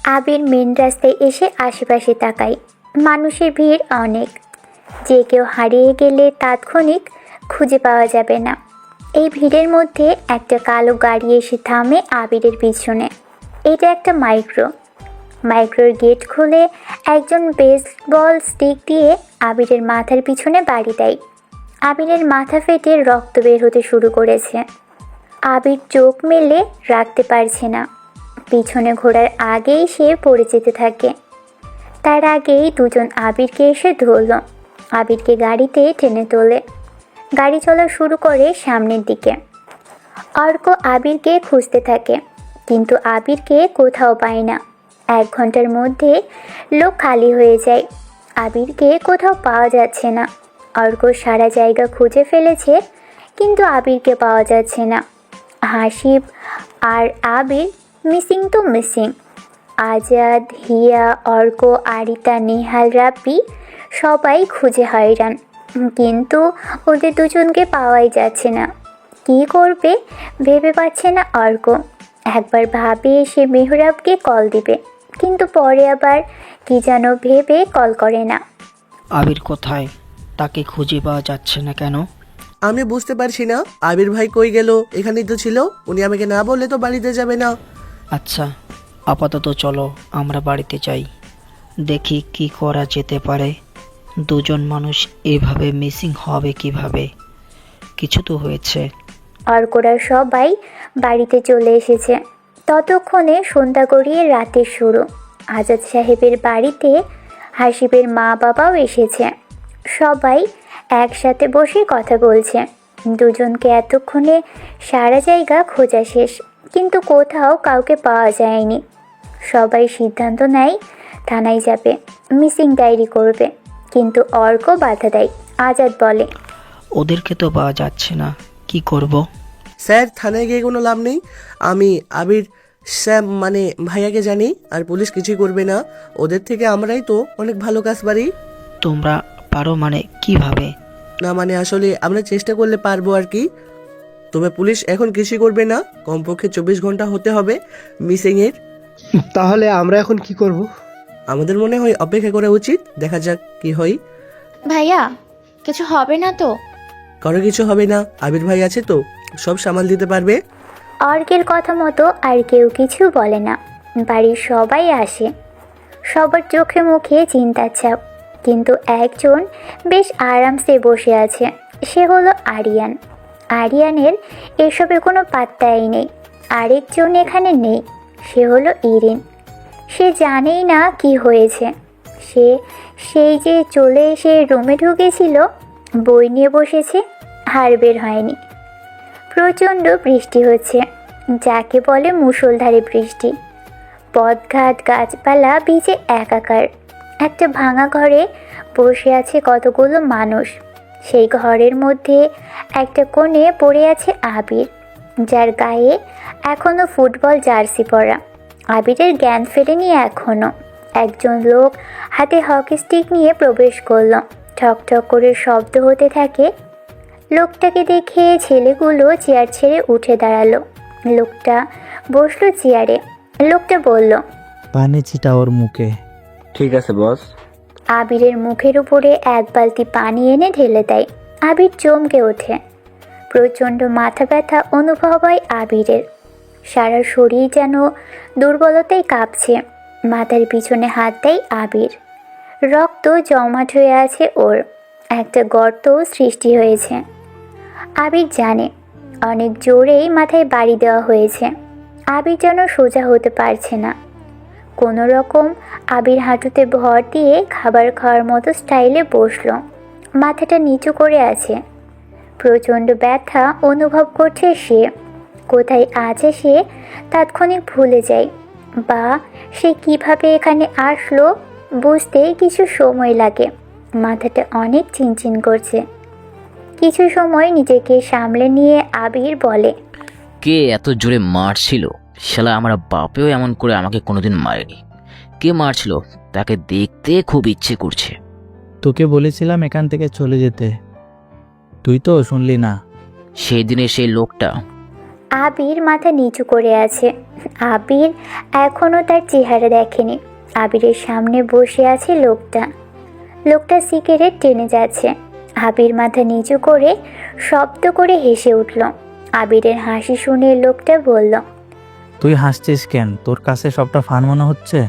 আবির main রাস্তায় এসে আশেপাশে তাকায়। মানুষের ভিড় অনেক। যে কেউ হারিয়ে গেলে তাৎক্ষণিক খুঁজে পাওয়া যাবে না। এই ভিড়ের মধ্যে একটা কালো গাড়ি এসে থামে আবিরের পিছনে। এটা একটা মাইক্রোর গেট খুলে একজন বেসবল স্টিক দিয়ে আবিরের মাথার পিছনে বাড়ি দেয়। আবিরের মাথা ফেটে রক্ত বের হতে শুরু করেছে। আবির চোখ মেলে রাখতে পারছে না। পিছনে ঘোরার আগেই সে পড়ে যেতে থাকে। তার আগেই দুজন আবিরকে এসে ধরল। আবিরকে গাড়িতে টেনে তোলে। গাড়ি চলা শুরু করে সামনের দিকে। অর্ক আবিরকে খুঁজতে থাকে, কিন্তু আবিরকে কোথাও পায় না। 1 ঘন্টার মধ্যে লোক খালি হয়ে যায়। আবিরকে কোথাও পাওয়া যাচ্ছে না। অর্ক সারা জায়গা খুঁজে ফেলেছে, কিন্তু আবিরকে পাওয়া যাচ্ছে না। হাসিব আর আবির মিসিং তো মিসিং। আজাদ, হিয়া, অর্ক, আরিতা, নেহাল, রাব্বি সবাই খুঁজে হয়রান, কিন্তু ওদের দুজনকে পাওয়াই যাচ্ছে না। কী করবে ভেবে পাচ্ছে না অর্ক। একবার ভাবে সে মেহরাবকে কল দিবে, কিন্তু পরে আবার কি যেন ভেবে কল করে না। আবির কোথায়? তাকে খুঁজে পাওয়া যাচ্ছে না কেন? আমি বুঝতে পারছি না, আবির ভাই কই গেল? এখানেই তো ছিল। উনি আমাকে না বললে তো বাড়িতে যাবে না। আচ্ছা, আপাতত চলো আমরা বাড়িতে যাই, দেখি কি করা যেতে পারে। দুজন মানুষ এভাবে মিসিং হবে কিভাবে? কিছু তো হয়েছে। অর্করা সবাই বাড়িতে চলে এসেছে। ততক্ষণে সন্ধ্যা গড়িয়ে রাতের শুরু। আজাদ সাহেবের বাড়িতে হাসিবের মা বাবাও এসেছে। সবাই একসাথে বসে কথা বলছে। দুজনকে এতক্ষণে সারা জায়গা খোঁজা শেষ, কিন্তু কোথাও কাউকে পাওয়া যায়নি। সবাই সিদ্ধান্ত নেয় থানায় যাবে, মিসিং ডায়েরি করবে, কিন্তু অর্ক বাধা দেয়। আজাদ বলে, ওদেরকে তো পাওয়া যাচ্ছে না, কি করব? স্যার, থানায় গিয়ে কোনো লাভ নেই। আমি আবির স্যাম মানে ভাইয়াকে জানি, আর পুলিশ কিছুই করবে না। ওদের থেকে আমরাই তো অনেক ভালো কাজ পারি। তোমরা পারো মানে কিভাবে? না মানে আসলে আমরা চেষ্টা করলে পারবো আর কি। তবে পুলিশ এখন কিছুই করবে না। কমপক্ষে 24 ঘন্টা হতে হবে মিসিংয়ের। তাহলে আমরা এখন কি করব? আমাদের মনে হয় অপেক্ষা করা উচিত, দেখা যাক কি হয়। ভাইয়া, কিছু হবে না তো? কারো কিছু হবে না, আবির ভাই আছে তো, সব সামাল দিতে পারবে। অর্কের কথা মতো আর কেউ কিছু বলে না। বাড়ির সবাই আসে। সবার চোখে মুখে চিন্তার ছাপ, কিন্তু একজন বেশ আরামসে বসে আছে। সে হলো আরিয়ান। আরিয়ানের এসবে কোনো পাত্তাই নেই। আরেকজন এখানে নেই, সে হলো ইরিন। সে জানেই না কি হয়েছে। সে সেই যে চলে এসে রুমে ঢুকেছিল, বই নিয়ে বসেছে, আর বের হয়নি। প্রচণ্ড বৃষ্টি হচ্ছে, যাকে বলে মুষলধারে বৃষ্টি। পথঘাট গাছপালা ভিজে একাকার। একটা ভাঙা ঘরে বসে আছে কতগুলো মানুষ। সেই ঘরের মধ্যে একটা কোণে পড়ে আছে আবির, যার গায়ে এখনও ফুটবল জার্সি পরা। আবিরের জ্ঞান ফেরেনি এখনও। একজন লোক হাতে হকি স্টিক নিয়ে প্রবেশ করলো। ঠক ঠক করে শব্দ হতে থাকে। লোকটাকে দেখে ছেলেগুলো চেয়ার ছেড়ে উঠে দাঁড়ালো। লোকটা বসলো চেয়ারে। লোকটা বলল, পানি ছিটা ওর মুখে। ঠিক আছে বস। আবিরের মুখের উপরে 1 বালতি পানি এনে ঢেলে দেয়। আবির চমকে ওঠে। প্রচণ্ড মাথা ব্যথা অনুভব হয় আবিরের। সারা শরীর যেন দুর্বলতায় কাঁপছে। মাথার পিছনে হাত দেয় আবির। রক্ত জমাট হয়ে আছে ওর। একটা গর্তও সৃষ্টি হয়েছে। আবির জানে অনেক জোরেই মাথায় বাড়ি দেওয়া হয়েছে। আবির যেন সোজা হতে পারছে না। কোনো রকম আবির হাঁটুতে ভর দিয়ে খাবার খাওয়ার মতো স্টাইলে বসলো। মাথাটা নিচু করে আছে। প্রচণ্ড ব্যথা অনুভব করছে সে। কোথায় আছে সে তাৎক্ষণিক ভুলে যায়, বা সে কিভাবে এখানে আসলো বুঝতে কিছু সময় লাগে। মাথাটা অনেক চিনচিন করছে। কিছু সময় নিজেকে সামলে নিয়ে আবির বলে, কে এত জোরে মারছিল? শালা আমার বাপেও এমন করে আমাকে কোনোদিন মারেনি। কে মারছিল তাকে দেখতে খুব ইচ্ছে করছে। তোকে বলেছিলাম এখান থেকে চলে যেতে, তুই তো শুনলি না। সেই দিনে সেই লোকটা। আবির মাথা নিচু করে আছে। আবির এখনও তার চেহারা দেখেনি। আবিরের সামনে বসে আছে লোকটা। লোকটা সিগারেট টেনে যাচ্ছে। আবির মাথা নিচু করে শব্দ করে হেসে উঠল। আবিরের হাসি শুনে লোকটা বলল, তুই হাসছিস কেন? তোর কাছে সবটা ফান মনে হচ্ছে?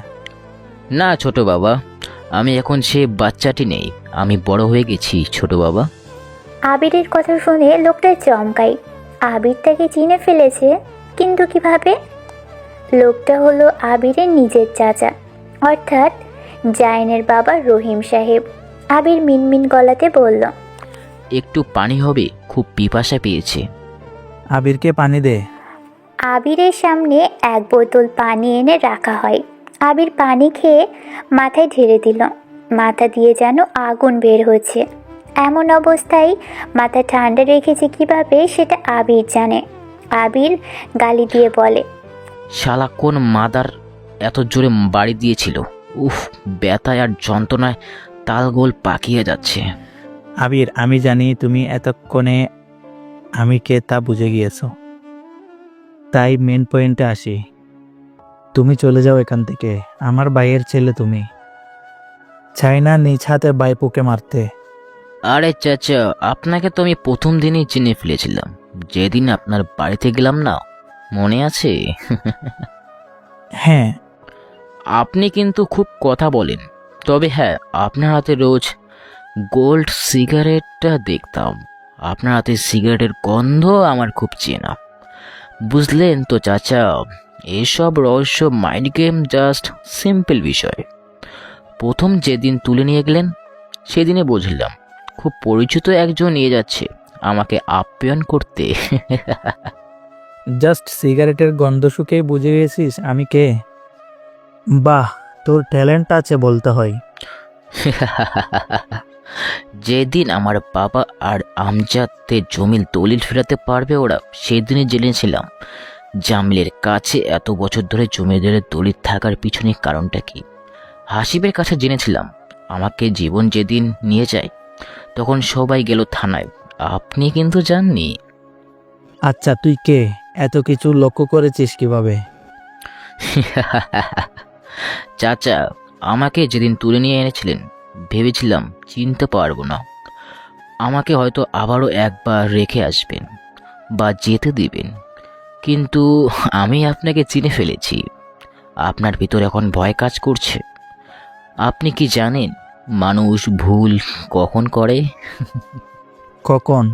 না ছোট বাবা, আমি এখন সে বাচ্চাটি নেই, আমি বড় হয়ে গেছি ছোট বাবা। আবিরের কথা শুনে লোকটা চমকায়। আবির তাকে চিনে ফেলেছে, কিন্তু কিভাবে? লোকটা হলো আবিরের নিজের চাচা, অর্থাৎ জাইনের বাবা রহিম সাহেব। আবির মিনমিন গলাতে বলল, একটু পানি হবে, খুব পিপাসা পেয়েছে। আবিরকে পানি দে। আবিরের সামনে এক বোতল পানি এনে রাখা হয়। আবির পানি খেয়ে মাথায় ঢেলে দিল। মাথা দিয়ে যেন আগুন বের হচ্ছে। এমন অবস্থায় মাথা ঠান্ডা রেখেছে কিভাবে সেটা আবির জানে। আবির গালি দিয়ে বলে, শালা কোন মাদার এত জোরে বাড়ি দিয়েছিল? উফ, ব্যথায় আর যন্ত্রণায় তালগোল পাকিয়ে যাচ্ছে। আবির, আমি জানি তুমি এতক্ষণে আমি কে তা বুঝে গিয়েছো। তাই মেন পয়েন্টে আসি। তুমি চলে যাও এখান থেকে। আমার ভাইয়ের ছেলে তুমি। চাই না নিজ হাতে বাইপুকে মারতে। আরে চাচা, আপনাকে তো আমি প্রথম দিনই চিনে ফেলেছিলাম, যেদিন আপনার বাড়িতে গেলাম না, মনে আছে? হ্যাঁ, আপনি কিন্তু খুব কথা বলেন। তবে হ্যাঁ, আপনার হাতে রোজ গোল্ড সিগারেটটা দেখতাম। আপনার হাতে সিগারেটের গন্ধ আমার খুব চেনা। বুঝলেন তো চাচা, এসব রহস্য মাইন্ড গেম, জাস্ট সিম্পল বিষয়। প্রথম যেদিন তুলে নিয়ে গেলেন সেদিনে বুঝলাম খুব পরিচিত একজন নিয়ে যাচ্ছে আমাকে আপ্যায়ন করতে। জাস্ট সিগারেটের গন্ধ শুকেই বুঝে গেছিস আমি কে? বাহ, তোর ট্যালেন্ট আছে বলতে হয়। যেদিন আমার বাবা আর আমজাদদের জমির দলিল ফেরাতে পারবে ওরা, সেদিনই জেনেছিলাম জামিলের কাছে এত বছর ধরে জমিদারের দলিল থাকার পিছনে কারণটা কি। হাসিবের কাছে জেনেছিলাম আমাকে জীবন যেদিন নিয়ে যায় তখন সবাই গেল থানায়, আপনি কিন্তু জাননি। আচ্ছা, তুই কে? এত কিছু লক্ষ্য করেছিস কিভাবে? চাচা, আমাকে যেদিন তুলে নিয়ে এনেছিলেন ভেবেছিলাম চিনতে পারবো না, আমাকে হয়তো আবারও একবার রেখে আসবেন বা যেতে দিবেন, কিন্তু আমি আপনাকে চিনে ফেলেছি। আপনার ভিতর এখন ভয় কাজ করছে। আপনি কি জানেন মানুষ ভুল কখন করে? কখন?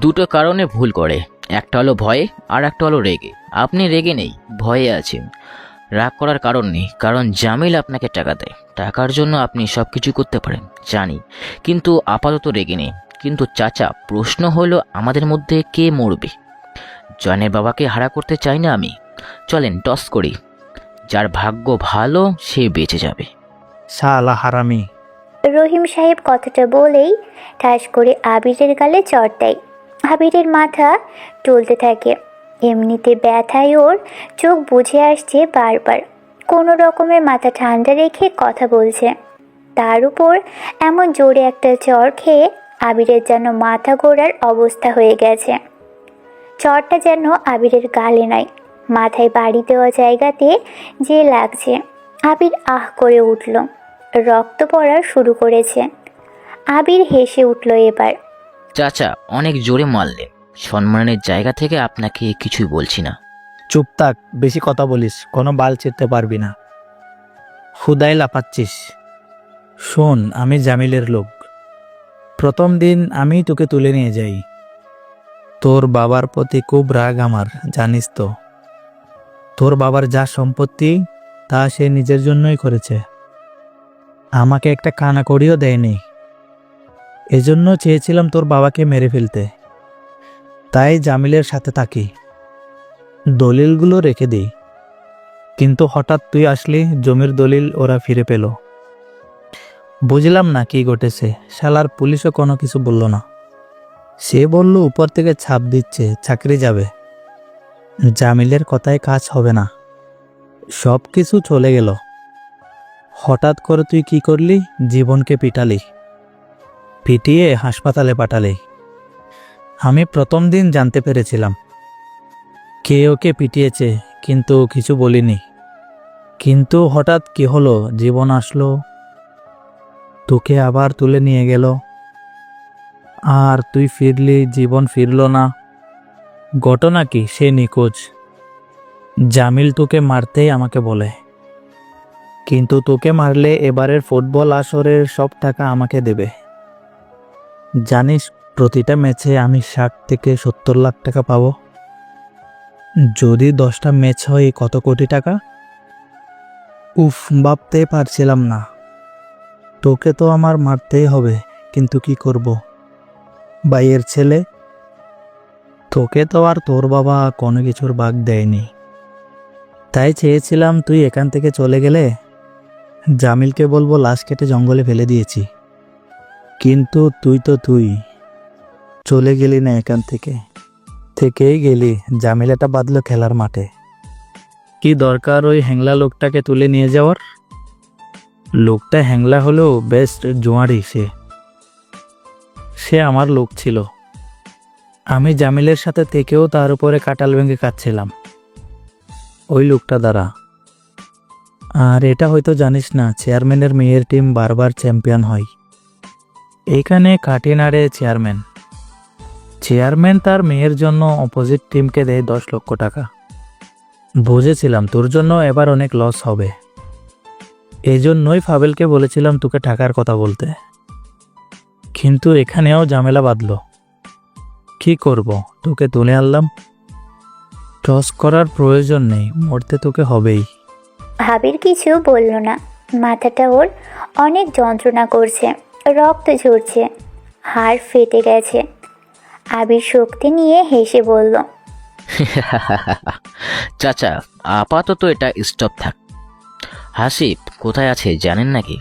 দুটো কারণে ভুল করে, একটা হলো ভয়ে আর একটা হলো রেগে। আপনি রেগে নেই, ভয়ে আছেন। রাগ করার কারণ নেই, কারণ জামিল আপনাকে টাকা দেয়। টাকার জন্য আপনি সব কিছু করতে পারেন জানি, কিন্তু আপাতত রেগে নেই। কিন্তু চাচা, প্রশ্ন হলো আমাদের মধ্যে কে মরবে? জনের বাবাকে হারা করতে চাই না আমি। চলেন টস করি, যার ভাগ্য ভালো সে বেঁচে যাবে। শালা হারামি। রহিম সাহেব কথাটা বলেই ঠাস করে আবিরের গালে চড় দেয়। আবিরের মাথা টলতে থাকে। এমনিতে ব্যথায় ওর চোখ বুজে আসছে বারবার। কোনো রকমের মাথা ঠান্ডা রেখে কথা বলছে। তার উপর এমন জোরে একটা চড় খেয়ে আবিরের যেন মাথা ঘোরার অবস্থা হয়ে গেছে। চড়টা যেন আবিরের গালে নয়, মাথায় বাড়ি দেওয়া জায়গাতে যে লাগছে। আবির আহ করে উঠল। রক্ত পড়া শুরু করেছে। আবির হেসে উঠল এবার। চাচা, অনেক জোরে মারলেন। সম্মানের জায়গা থেকে আপনাকে কিছুই বলছি না। চুপ থাক, বেশি কথা বলিস, কোনো বাল ছিঁড়তে পারবি না। খুদাই লাফাচ্ছিস। শোন, আমি জামিলের লোক। প্রথম দিন আমি তোকে তুলে নিয়ে যাই। তোর বাবার প্রতি খুব রাগ আমার, জানিস তো। তোর বাবার যা সম্পত্তি তা সে নিজের জন্যই করেছে, আমাকে একটা কানা করিও দেয়নি। এজন্য চেয়েছিলাম তোর বাবাকে মেরে ফেলতে, তাই জামিলের সাথে থাকি, দলিলগুলো রেখে দিই। কিন্তু হঠাৎ তুই আসলি, জমির দলিল ওরা ফিরে পেল। বুঝলাম না কি ঘটেছে। শালার পুলিশও কোনো কিছু বলল না। সে বলল উপর থেকে ছাপ দিচ্ছে, চাকরি যাবে। জামিলের কথায় কাজ হবে না। সব কিছু চলে গেল। হঠাৎ করে তুই কি করলি? জীবনকে পিটালি, পিটিয়ে হাসপাতালে পাঠালি। আমি প্রথম দিন জানতে পেরেছিলাম কে ওকে পিটিয়েছে কিন্তু কিছু বলিনি। কিন্তু হঠাৎ কি হলো, জীবন আসলো, তোকে আবার তুলে নিয়ে গেল, আর তুই ফিরলি, জীবন ফিরলো না। ঘটনা কি, সে নিখোঁজ। জামিল তোকে মারতেই আমাকে বলে, কিন্তু তোকে মারলে এবারের ফুটবল আসরের সব টাকা আমাকে দেবে। জানিস প্রতিটা ম্যাচে আমি 60 থেকে 70 লাখ টাকা পাবো। যদি 10টা ম্যাচ হয় কত কোটি টাকা। উফ, ভাবতে পারছিলাম না। তোকে তো আমার মারতেই হবে, কিন্তু কি করব, ভাইয়ের ছেলে। তোকে তো আর তোর বাবা কোনো কিছুর ভাগ দেয়নি, তাই চেয়েছিলাম তুই এখান থেকে চলে গেলে জামিলকে বলবো লাশ কেটে জঙ্গলে ফেলে দিয়েছি। কিন্তু তুই চলে গেলি না এখান থেকেই গেলি। জামিলাটা বাঁধলো খেলার মাঠে। কি দরকার ওই হ্যাংলা লোকটাকে তুলে নিয়ে যাওয়ার? লোকটা হ্যাংলা হলেও বেস্ট জোয়ারি। সে আমার লোক ছিল। আমি জামিলের সাথে থেকেও তার উপরে কাটাল ভেঙে কাটছিলাম ওই লোকটা দ্বারা। আর এটা হয়তো জানিস না, চেয়ারম্যানের মেয়ের টিম বারবার চ্যাম্পিয়ন হয়। এইখানে কাটিনারে চেয়ারম্যান তার মেয়ের জন্য অপোজিট টিমকে দেয় 10 লক্ষ টাকা। বুঝেছিলাম তোর জন্য এবার অনেক লস হবে, এই জন্যই ফাবেলকে বলেছিলাম তোকে টাকার কথা বলতে। কিন্তু এখানেও ঝামেলা বাঁধলো। কি করব, তোকে তুলে আনলাম। টস করার প্রয়োজন নেই, মরতে তোকে হবেই। আবির কিছু বলল না। মাথাটা ওর অনেক যন্ত্রণা করছে, রক্ত ঝরছে, হাড় ফেটে গেছে। আবির শক্তি নিয়ে হেসে বলল, চাচা, আপাতত এটা স্টপ থাক। হাসিব কোথায় আছে জানেন নাকি?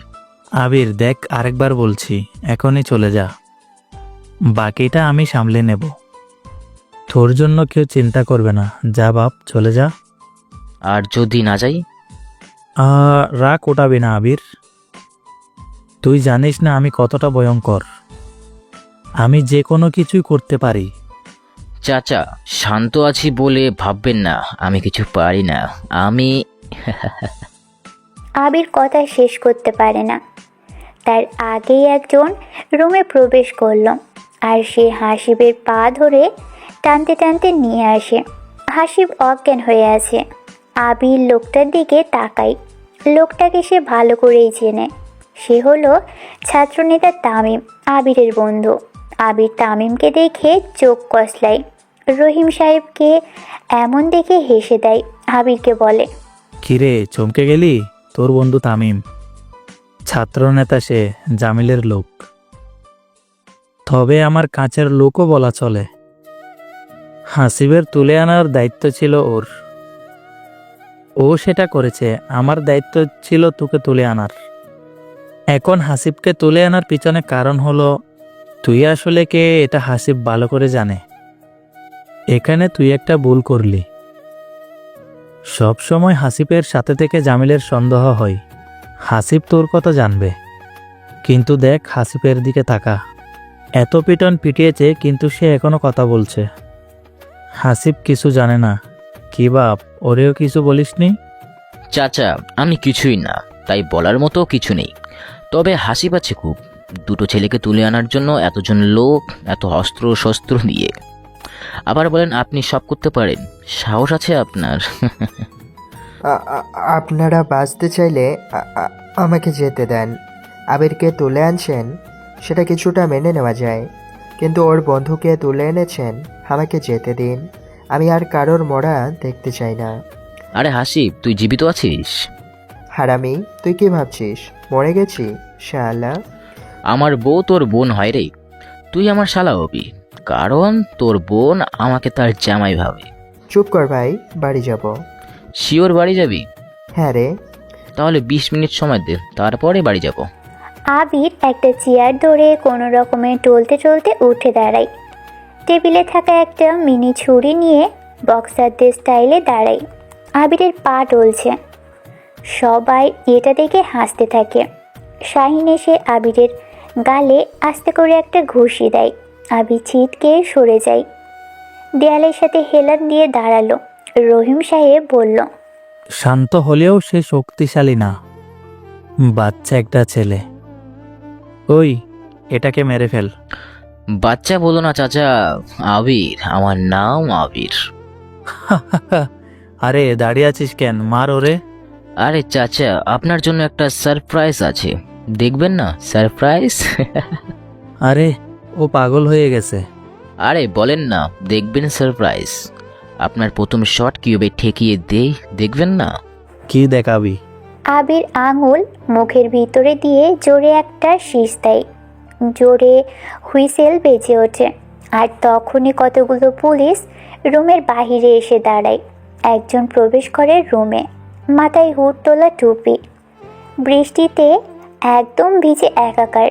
আবির দেখ, আরেকবার বলছি, এখনই চলে যা। বাকিটা আমি সামলে নেব। তোর জন্য কেউ চিন্তা করবে না। যা বাপ, চলে যা। আর যদি না যাই? রাগ ওঠাবি না আবির। তুই জানিস না আমি কতটা ভয়ঙ্কর। আমি যে কোনো কিছুই করতে পারি। চাচা, শান্ত আছি বলে ভাববেন না আমি কিছু পারি না। আমি আবির কথা শেষ করতে পারে না। তার আগেই একজন রুমে প্রবেশ করল, আর সে হাসিবের পা ধরে টানতে টানতে নিয়ে আসে। হাসিব অজ্ঞান হয়ে আছে। আবির লোকটার দিকে তাকায়। লোকটাকে সে ভালো করেই চেনে। সে হলো ছাত্রনেতা তামিম, আবিরের বন্ধু। আবির তামিমকে দেখে চোখ কসলায়। রহিম সাহেবকে এমন দেখে হেসে দেয়। আবিরকে বলে, কিরে, চমকে গেলি? তোর বন্ধু তামিম, ছাত্রনেতা, সে জামিলের লোক। তবে আমার কাছের লোকও বলা চলে। হাসিবের তুলে আনার দায়িত্ব ছিল ওর। ও সেটা করেছে, আমার দায়িত্ব ছিল তোকে তুলে আনার। এখন হাসিবকে তুলে আনার পিছনে কারণ হলো তুই আসলে কে এটা হাসিব ভালো করে জানে। এখানে তুই একটা ভুল করলি। সব সময় হাসিবের সাথে থেকে জামিলের সন্দেহ হয়। হাসিব তোর কথা জানবে, কিন্তু দেখ হাসিবের দিকে তাকা। এত পিটন পিটিয়েছে কিন্তু সে এখনো কথা বলছে। হাসিব কিছু জানে না। কি বাপ, ওরেও কিছু বলিসনি? চাচা, আমি কিছুই না, তাই বলার মতো কিছু নেই। তবে হাসি পাচ্ছে খুব, দুটো ছেলেকে তুলে আনার জন্য এতজন লোক, এত অস্ত্র শস্ত্র দিয়ে। আবার বলেন আপনি সব করতে পারেন, সাহস আছে আপনার। আপনারা বাঁচতে চাইলে আমাকে যেতে দেন। আবিরকে তুলে আনছেন সেটা কিছুটা মেনে নেওয়া যায়, কিন্তু ওর বন্ধুকে তুলে এনেছেন, আমাকে যেতে দিন। আমি আর কারোর মরা দেখতে চাই না। আরে হাসিব, তুই জীবিত আছিস? হারামি, তুই কি ভাবছিস মরে গেছি? শালা, আমার বউ তোর বোন হয় রে। তুই আমার শালা হবি, কারণ তোর বোন আমাকে তার জামাই ভাবে। চুপ কর ভাই, বাড়ি যাব। শিওর বাড়ি যাবি? হ্যাঁ রে। তাহলে 20 মিনিট সময় দে, তারপরে বাড়ি যাব। আবির একটা চেয়ার ধরে কোনো রকমে টলতে টলতে উঠে দাঁড়ায়। টেবিলে থাকা একটা মিনি ছুরি নিয়ে বক্সারদের স্টাইলে দাঁড়ায়। আবিরের পা টলছে। সবাই এটা দেখে হাসতে থাকে। শাহিন এসে আবিরের গালে আস্তে করে একটা ঘুষি দেয়। আবির ছিটকে সরে যায়। দেয়ালের সাথে হেলান দিয়ে দাঁড়ালো। রহিম সাহেব বলল, শান্ত হলেও সে শক্তিশালী না, বাচ্চা একটা ছেলে। ওই, এটাকে মেরে ফেল। বাচ্চা বলো না চাচা, আবির, আমার নাম আবির। আরে দাঁড়িয়ে আছিস কেন, মার ওরে। আরে চাচা, আপনার জন্য একটা সারপ্রাইজ আছে, দেখবেন না সারপ্রাইজ? আরে ও পাগল হয়ে গেছে। আরে বলেন না, দেখবেন সারপ্রাইজ। আপনার প্রথম শট কিভাবে ঠেকিয়ে দেই, দেখবেন না? কি দেখাবি? আবির আঙুল মুখের ভিতরে দিয়ে জোরে একটা শীষ দেয়। জোরে হুইসেল বেজে ওঠে, আর তখনই কতগুলো পুলিশ রুমের বাহিরে এসে দাঁড়ায়। একজন প্রবেশ করে রুমে, মাথায় হুড তোলা টুপি, বৃষ্টিতে একদম ভিজে একাকার।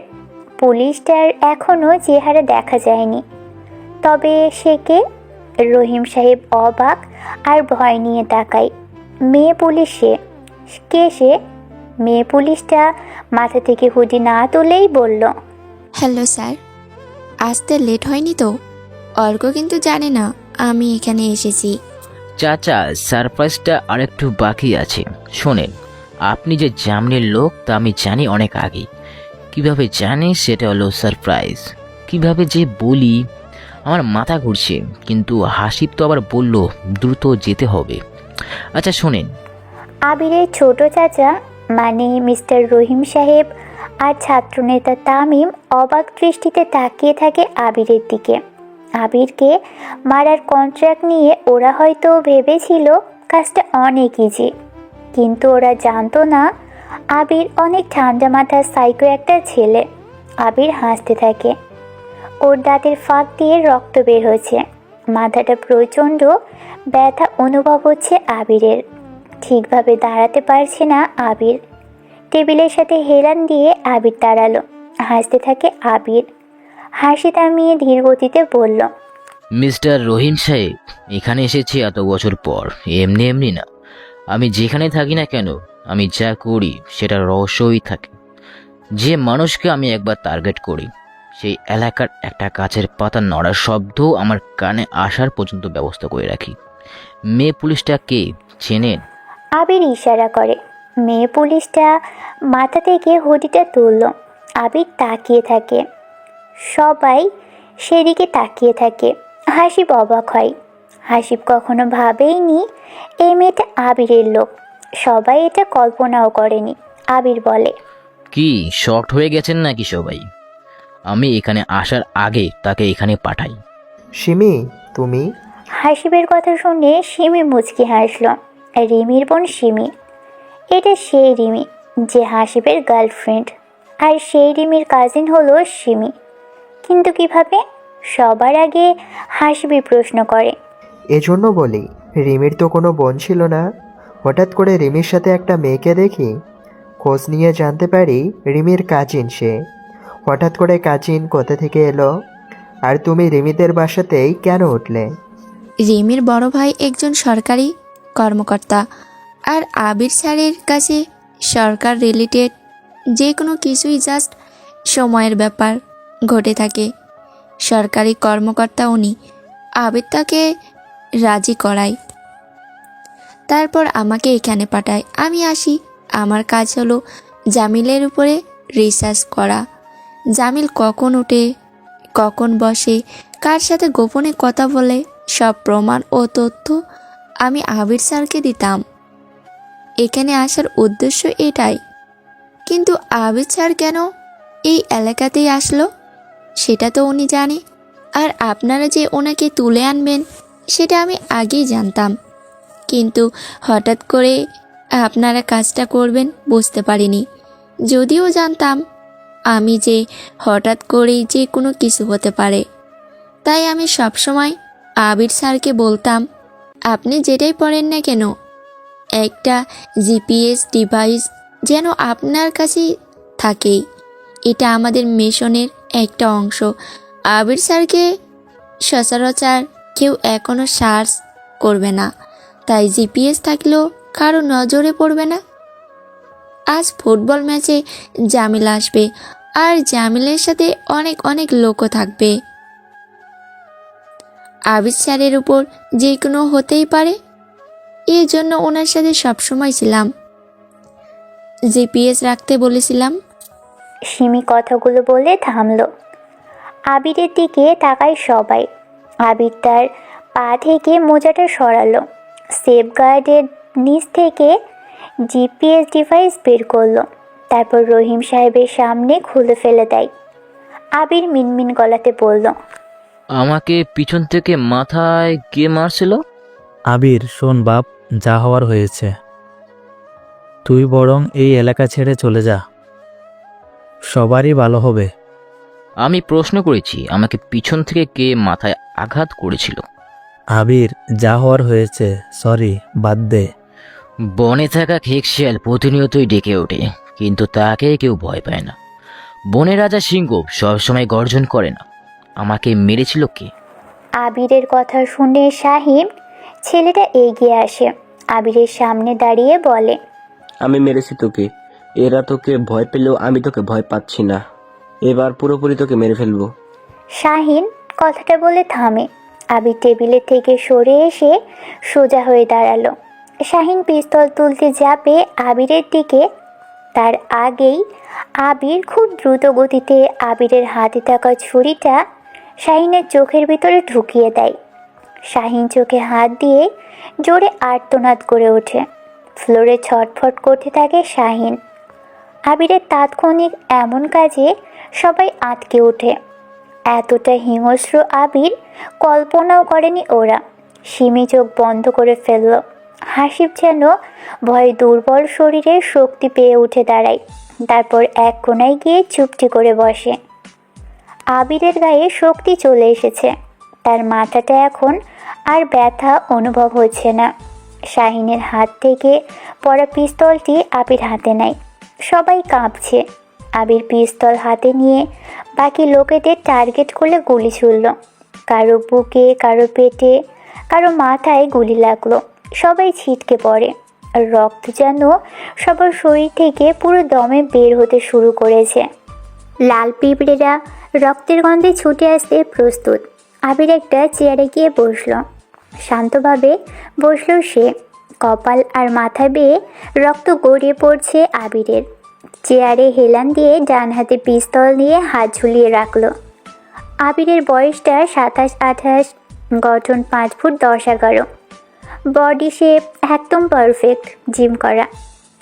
পুলিশটার এখনও চেহারা দেখা যায়নি, তবে সে কে? রহিম সাহেব অবাক আর ভয় নিয়ে তাকায়। মেয়ে পুলিশ সে। কে সে? মেয়ে পুলিশটা মাথা থেকে হুডি না তুলেই বলল, হ্যালো স্যার, আসতে লেট হয়নি তো? অর্ক কিন্তু জানে না আমি এখানে এসেছি। চাচা, সারপ্রাইজটা আরেকটু বাকি আছে। শোনেন, আপনি যে জামিনের লোক তা আমি জানি অনেক আগে। কিভাবে জানি সেটা হলো সারপ্রাইজ। কিভাবে যে বলি, আমার মাথা ঘুরছে। কিন্তু হাসিব তো আবার বলল দ্রুত যেতে হবে। আচ্ছা শোনেন, আবিরের ছোট চাচা মানে মিস্টার রহিম সাহেব আর ছাত্রনেতা তামিম অবাক দৃষ্টিতে তাকিয়ে থাকে আবিরের দিকে। আবিরকে মারার কন্ট্রাক্ট নিয়ে ওরা হয়তো ভেবেছিল কাজটা অনেক ইজি, কিন্তু ওরা জানতো না আবির অনেক ঠান্ডা মাথার সাইকো একটা ছেলে। আবির হাসতে থাকে, ওর দাঁতের ফাঁক দিয়ে রক্ত বের হচ্ছে, মাথাটা প্রচণ্ড ব্যথা অনুভব হচ্ছে আবিরের। ঠিকভাবে দাঁড়াতে পারছে না আবির। টেবিলের সাথে হেলান দিয়ে আবির দাঁড়ালো। হাসতে থাকে আবির। হাসি থামিয়ে ধীর গতিতে বলল, মিস্টার রহিম সাহেব, এখানে এসেছি এত বছর পর, এমনি এমনি না। আমি যেখানে থাকি না কেন, আমি যা করি সেটা রহস্যই থাকে। যে মানুষকে আমি একবার টার্গেট করি, সেই এলাকার একটা গাছের পাতা নড়ার শব্দ আমার কানে আসার পর্যন্ত ব্যবস্থা করে রাখি। মেয়ে পুলিশটা কে চেনেন? আবির ইশারা করে। মেয়ে পুলিশটা মাথা থেকে হুডিটা তুলল। আবির তাকিয়ে থাকে। সবাই সেদিকে তাকিয়ে থাকে। হাসিব অবাক হয়। হাসিব কখনো ভাবেইনি এই মেয়েটা আবিরের লোক। সবাই এটা কল্পনাও করেনি। আবির বলে, কি শকড হয়ে গেছেন নাকি সবাই? আমি এখানে আসার আগে তাকে এখানে পাঠাই। সিমি, তুমি? হাসিবের কথা শুনে সিমি মুচকি হাসল। রিমির বোন সিমি। এটা সেই রিমি যে হাসিবের গার্লফ্রেন্ড, আর সেই রিমির কাজিন হলো সিমি। কিন্তু কিভাবে? সবার আগে হাসিবি প্রশ্ন করে। এজন্য বলি, রিমির তো কোনো বোন ছিল না। হঠাৎ করে রিমির সাথে একটা মেয়েকে দেখি, খোঁজ নিয়ে জানতে পারি রিমির কাজিন সে। হঠাৎ করে কাজিন কোথা থেকে এলো? আর তুমি রিমিদের বাসাতেই কেন উঠলে? রিমির বড় ভাই একজন সরকারি কর্মকর্তা, আর আবির স্যারের কাছে সরকার রিলেটেড যে কোনো কিছুই জাস্ট সময়ের ব্যাপার ঘটে থাকে। সরকারি কর্মকর্তা উনি। আবির তাকে রাজি করায়, তারপর আমাকে এখানে পাঠায়। আমি আসি। আমার কাজ হলো জামিলের উপরে রিসার্চ করা। জামিল কখন ওঠে, কখন বসে, কার সাথে গোপনে কথা বলে, সব প্রমাণ ও তথ্য আমি আবির স্যারকে দিতাম। এখানে আসার উদ্দেশ্য এটাই। কিন্তু আবির স্যার কেন এই এলাকাতেই আসলো সেটা তো উনি জানে। আর আপনারা যে ওনাকে তুলে আনবেন সেটা আমি আগেই জানতাম, কিন্তু হঠাৎ করে আপনারা কাজটা করবেন বুঝতে পারিনি। যদিও জানতাম আমি যে হঠাৎ করেই যে কোনো কিছু হতে পারে, তাই আমি সবসময় আবির স্যারকে বলতাম, আপনি যেটাই পড়েন না কেন একটা জিপিএস ডিভাইস যেন আপনার কাছেই থাকেই। এটা আমাদের মিশনের একটা অংশ। আবির স্যারকে সচরাচর কেউ এখনও সার্চ করবে না, তাই জিপিএস থাকলেও কারো নজরে পড়বে না। আজ ফুটবল ম্যাচে জামিল আসবে, আর জামিলের সাথে অনেক অনেক লোকও থাকবে। আবির স্যারের উপর যে কোনো হতেই পারে, এই জন্য ওনার সাথে সবসময় ছিলাম। জিপিএস রাখতে বলেছিলাম। সিমি কথাগুলো বলে থামলো। আবিরের দিকে তাকায় সবাই। আবির তার পা থেকে মোজাটা সরালো, সেফগার্ডের নিচ থেকে জিপিএস ডিভাইস বের করলো, তারপর রহিম সাহেবের সামনে খুলে ফেলে দেয়। আবির মিনমিন গলাতে বলল, আমাকে পিছন থেকে মাথায় কে মারছিল? আবির শোন বাপ, যা হওয়ার হয়েছে। তুই বরং এই এলাকা ছেড়ে চলে যা, সবারই ভালো হবে। আমি প্রশ্ন করেছি আমাকে পিছন থেকে কে মাথায় আঘাত করেছিল। আবির, যা হওয়ার হয়েছে, সরি, বাদ দে। বনে থাকা খেকশিয়াল প্রতিনিয়তই ডেকে ওঠে, কিন্তু তাকে কেউ ভয় পায় না। বনের রাজা সিংহ সবসময় গর্জন করে না। আমাকে মেরেছিল কে? আবিরের কথা শুনে শাহিন ছেলেটা এগিয়ে আসে, আবিরের সামনে দাঁড়িয়ে বলে, আমি মেরেছি তোকে। এরা তোকে ভয় পেলেও আমি তোকে ভয় পাচ্ছি না। এবার পুরোপুরি তোকে মেরে ফেলবো। শাহিন কথাটা বলে থামে। আবির টেবিলের থেকে সরে এসে সোজা হয়ে দাঁড়ালো। শাহিন পিস্তল তুলতে যাবে আবিরের দিকে, তার আগেই আবির খুব দ্রুত গতিতে আবিরের হাতে থাকা ছুরিটা শাহিনের চোখের ভিতরে ঢুকিয়ে দেয়। শাহিন চোখে হাত দিয়ে জোরে আর্তনাদ করে ওঠে। ফ্লোরে ছটফট করতে থাকে শাহিন। আবিরের তাৎক্ষণিক এমন কাজে সবাই আটকে ওঠে। এতটা হিংস্র আবির কল্পনাও করেনি ওরা। সিমি চোখ বন্ধ করে ফেলল। হাসিব যেন ভয়ে দুর্বল শরীরে শক্তি পেয়ে উঠে দাঁড়ায়, তারপর এক কোণায় গিয়ে চুপটি করে বসে। আবিরের গায়ে শক্তি চলে এসেছে, তার মাথাটা এখন আর ব্যথা অনুভব হচ্ছে না। শাহিনের হাত থেকে পড়া পিস্তলটি আবির হাতে নেয়। সবাই কাঁপছে। আবির পিস্তল হাতে নিয়ে বাকি লোকেদের টার্গেট করলে গুলি ছুড়ল। কারো বুকে, কারো পেটে, কারো মাথায় গুলি লাগলো। সবাই ছিটকে পড়ে। আর রক্ত যেন সবার শরীর থেকে পুরো দমে বের হতে শুরু করেছে। লাল পিঁপড়েরা রক্তের গন্ধে ছুটে আসতে প্রস্তুত। আবির একটা চেয়ারে গিয়ে বসলো। শান্তভাবে বসলো সে। কপাল আর মাথা বেয়ে রক্ত গড়িয়ে পড়ছে আবিরের। চেয়ারে হেলান দিয়ে ডান হাতে পিস্তল নিয়ে হাত ঝুলিয়ে রাখলো। আবিরের বয়সটা 27-28, গঠন 5 ফুট 10-11, বডি শেপ একদম পারফেক্ট, জিম করা।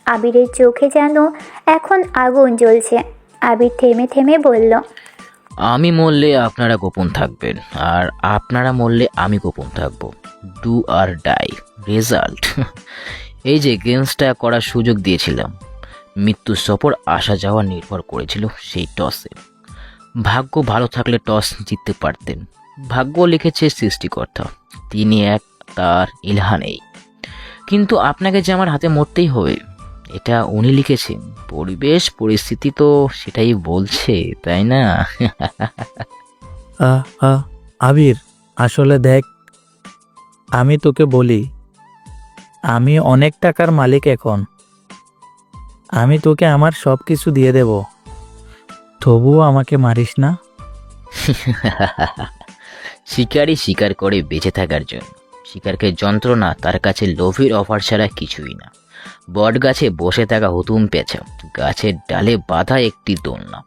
আবিরের চোখে যেন এখন আগুন জ্বলছে। আবির থেমে থেমে বলল, আমি মরলে আপনারা গোপন থাকবেন, আর আপনারা মরলে আমি গোপন থাকবো। Do or die, result. এই যে গেমসটা করার সুযোগ দিয়েছিলাম, মৃত্যু সফর আসা যাওয়া নির্ভর করেছিল সেই টসে। ভাগ্য ভালো থাকলে টস জিততে পারতেন। ভাগ্য লিখেছে সৃষ্টিকর্তা, তিনি এক, তার ইলহা নেই। কিন্তু আপনাকে যে আমার হাতে মরতেই হবে, এটা উনি লিখেছেন। পরিবেশ পরিস্থিতি তো সেটাই বলছে, তাই না? আবির, আসলে দেখ, আমি তোকে বলি, আমি অনেক টাকার মালিক এখন। আমি তোকে আমার সব কিছু দিয়ে দেব, তবুও আমাকে মারিস না। শিকারই শিকার করে বেঁচে থাকার জন্য। শিকারকে যন্ত্রণা তার কাছে লোভীর অফার ছাড়া কিছুই না। বট গাছে বসে থাকা হুতুম পেঁচা, গাছের ডালে বাঁধা একটি দোলনা,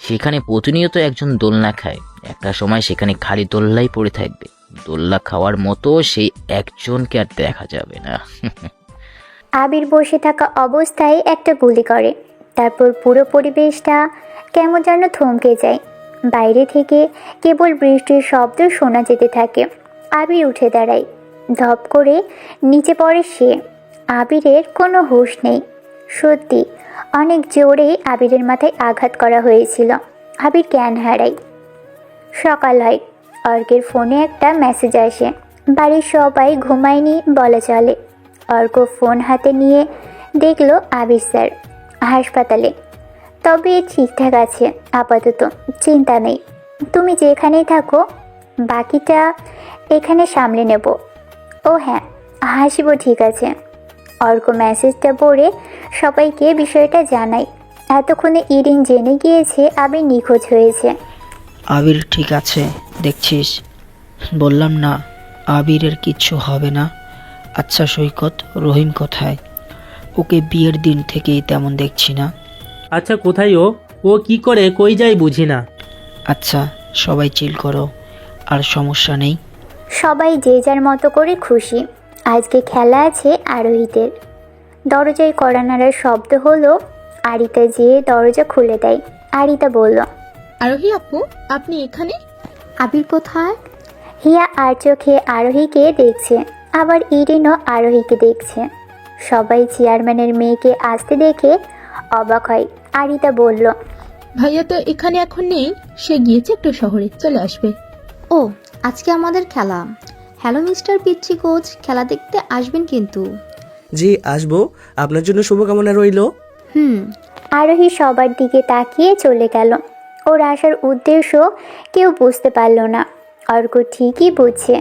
সেখানে প্রতিনিয়ত একজন দোলনা খায়। একটা সময় সেখানে খালি দোল্লাই পড়ে থাকবে। দোল্লা খাওয়ার মতো সেই একজনকে আর দেখা যাবে না। আবির বসে থাকা অবস্থায় একটা গুলি করে। তারপর পুরো পরিবেশটা কেমন যেন থমকে যায়। বাইরে থেকে কেবল বৃষ্টির শব্দ শোনা যেতে থাকে। আবির উঠে দাঁড়ায়। ধপ করে নিচে পড়ে সে। আবিরের কোনো হুঁশ নেই। সত্যি অনেক জোরে আবিরের মাথায় আঘাত করা হয়েছিল। আবির জ্ঞান হারায়। সকাল হয়। অর্কের ফোনে একটা মেসেজ আসে। বাড়ির সবাই ঘুমায়নি বলা চলে। অর্ক ফোন হাতে নিয়ে দেখলো আবির স্যার হাসপাতালে। তবে ঠিকঠাক আছে আপাতত, চিন্তা নেই। তুমি যেখানেই থাকো, বাকিটা এখানে সামলে নেব। ও হ্যাঁ, হাসিব ঠিক আছে। অর্ক মেসেজটা পড়ে সবাইকে বিষয়টা জানায়। এতক্ষণে ইরিন জেনে গিয়েছে আবির নিখোঁজ হয়েছে। আবির ঠিক আছে, দেখছিস? বললাম না আবিরের কিচ্ছু হবে না। আচ্ছা সৈকত, রহিম কোথায়? ওকে বিয়ের দিন থেকেই তেমন দেখছি না। আচ্ছা কোথায় ও? ও কি করে কই যায় বুঝি না। আচ্ছা সবাই চিল করো, আর সমস্যা নেই। সবাই যে যার মতো করে খুশি। আজকে খেলা আছে আরোহীদের। দরজায় কড়া নাড়ার শব্দ হলো। আরিতা যেয়ে দরজা খুলে দেয়। আরিতা বলল, আরোহী আপু, আপনি এখানে? আবির কোথায়? হিয়া আর চোখে আরোহীকে দেখছে, আবার ইরিনও আরোহীকে দেখছে। সবাই চেয়ারম্যানের মেয়েকে আসতে দেখে অবাক হয়। আরিতা বলল, ভাইয়া তো এখানে এখন নেই, সে গিয়েছে একটু শহরে, চলে আসবে। ও, আজকে আমাদের খেলা। হ্যালো মিস্টার পিচ্ছি কোচ, খেলা দেখতে আসবেন কিন্তু। জি আসবো, আপনার জন্য শুভকামনা রইল। আরোহী সবার দিকে তাকিয়ে চলে গেল। ওর আসার উদ্দেশ্য কেউ বুঝতে পারল না। অর্ক ঠিকই বুঝছে,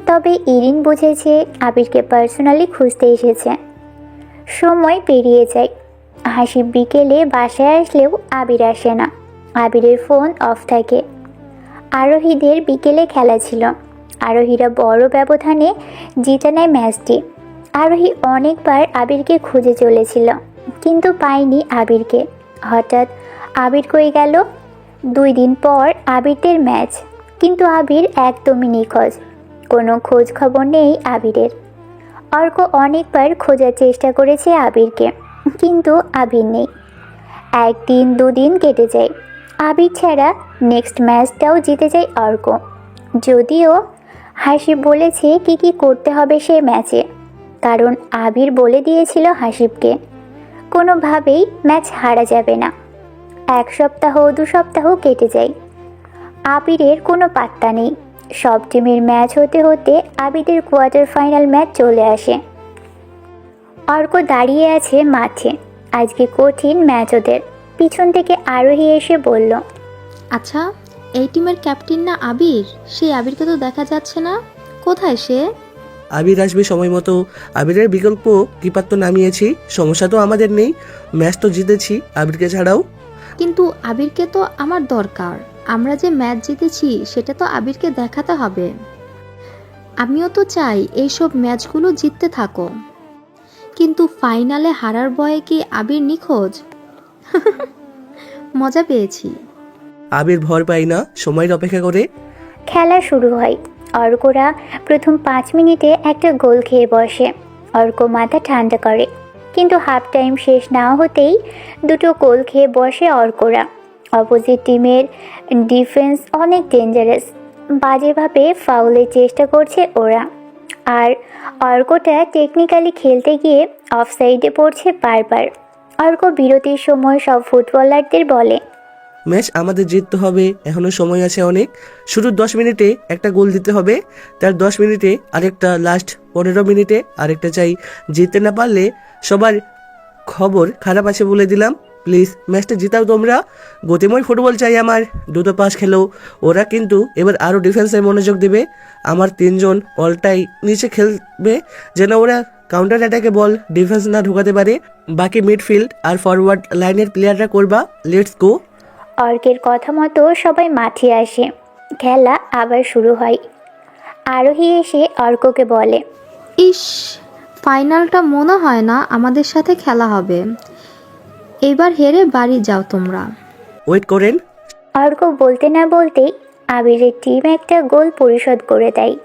তবে ইরিন বুঝেছে আবিরকে পার্সোনালি খুঁজতে এসেছে। সময় পেরিয়ে যায়। হাসি বিকেলে বাসায় আসলেও আবির আসে না। আবিরের ফোন অফ থাকে। আরোহীদের বিকেলে খেলা ছিল। আরোহীরা বড় ব্যবধানে জিতে নেয় ম্যাচটি। আরোহী অনেকবার আবিরকে খুঁজে চলেছিল, কিন্তু পায়নি আবিরকে। হঠাৎ আবির কই গেল। 2 দিন পর আবিরদের ম্যাচ, কিন্তু আবির একদমই নিখোঁজ। কোনো খোঁজ খবর নেই আবিরের। অর্ক অনেকবার খোঁজার চেষ্টা করেছে আবিরকে, কিন্তু আবির নেই। 1 দিন 2 দিন কেটে যায়। আবির ছাড়া নেক্সট ম্যাচটাও জিতে যায় অর্ক। যদিও হাসিব বলেছে কি কি করতে হবে সেই ম্যাচে, কারণ আবির বলে দিয়েছিল হাসিবকে কোনোভাবেই ম্যাচ হারা যাবে না। 1 সপ্তাহ 2 সপ্তাহ কেটে যায়। আবিরের কোনো পাত্তা নেই। সব টিমের ম্যাচ হতে হতে আবিরের কোয়ার্টার ফাইনাল ম্যাচ চলে আসে। অর্ক দাঁড়িয়ে আছে মাঠে। আজকে কঠিন ম্যাচ ওদের। পিছন থেকে আরোহী এসে বলল, আচ্ছা, এই টিমের ক্যাপ্টেন না আবির? সেই আবিরকে তো দেখা যাচ্ছে না, কোথায় সে? আবির আসবে সময় মতো। আবিরের বিকল্প কিপার তো নামিয়েছি, সমস্যা তো আমাদের নেই। ম্যাচ তো জিতেছি আবিরকে ছাড়াও। কিন্তু আবিরকে তো আমার দরকার। আমরা যে ম্যাচ জিতেছি সেটা তো আবিরকে দেখাতে হবে। আমিও তো চাই এইসব ম্যাচগুলো জিততে থাকো, কিন্তু ফাইনালে হারার ভয়ে কি আবির নিখোঁজ? মজা পেয়েছি। আবির ভর পাই না, সময়ের অপেক্ষা করে। খেলা শুরু হয়। অর্করা প্রথম 5 মিনিটে একটা গোল খেয়ে বসে। অর্ক মাথা ঠান্ডা করে, কিন্তু হাফ টাইম শেষ না হতেই 2টো গোল খেয়ে বসে অর্করা। অপোজিট টিমের ডিফেন্স অনেক ডেঞ্জারাস। বাজেভাবে ফাউলের চেষ্টা করছে ওরা। আর অর্কটা টেকনিক্যালি খেলতে গিয়ে অফসাইডে পড়ছে বারবার। অর্ক বিরতির সময় সব ফুটবলারদের বলে, ম্যাচ আমাদের জিততে হবে, এখনো সময় আছে অনেক। শুরু 10 মিনিটে একটা গোল দিতে হবে, তার 10 মিনিটে আরেকটা, লাস্ট 15 মিনিটে আরেকটা চাই। জিততে না পারলে সবার খবর খারাপ আছে বলে দিলাম। প্লিজ ম্যাচটা জিতাও তোমরা। গতিময় ফুটবল চাই আমার। দ্রুত পাস খেলো। ওরা কিন্তু এবার আরও ডিফেন্সে মনোযোগ দেবে। আমার 3 জন অলটাই নিচে খেলবে, যেন ওরা কাউন্টার অ্যাটাকে বল ডিফেন্স না ঢোকাতে পারে। বাকি মিডফিল্ড আর ফরওয়ার্ড লাইনের প্লেয়াররা করবা। Let's go. অর্কের কথা মতো সবাই মাঠে আসে। খেলা আবার শুরু হয়। আরোহী এসে অর্ককে বলে, ইস, ফাইনালটা মনে হয় না আমাদের সাথে খেলা হবে। এবার হেরে বাড়ি যাও তোমরা। ওয়েট করেন। অর্ক বলতে না বলতেই আবিরের টিম একটা গোল পরিশোধ করে দেয়।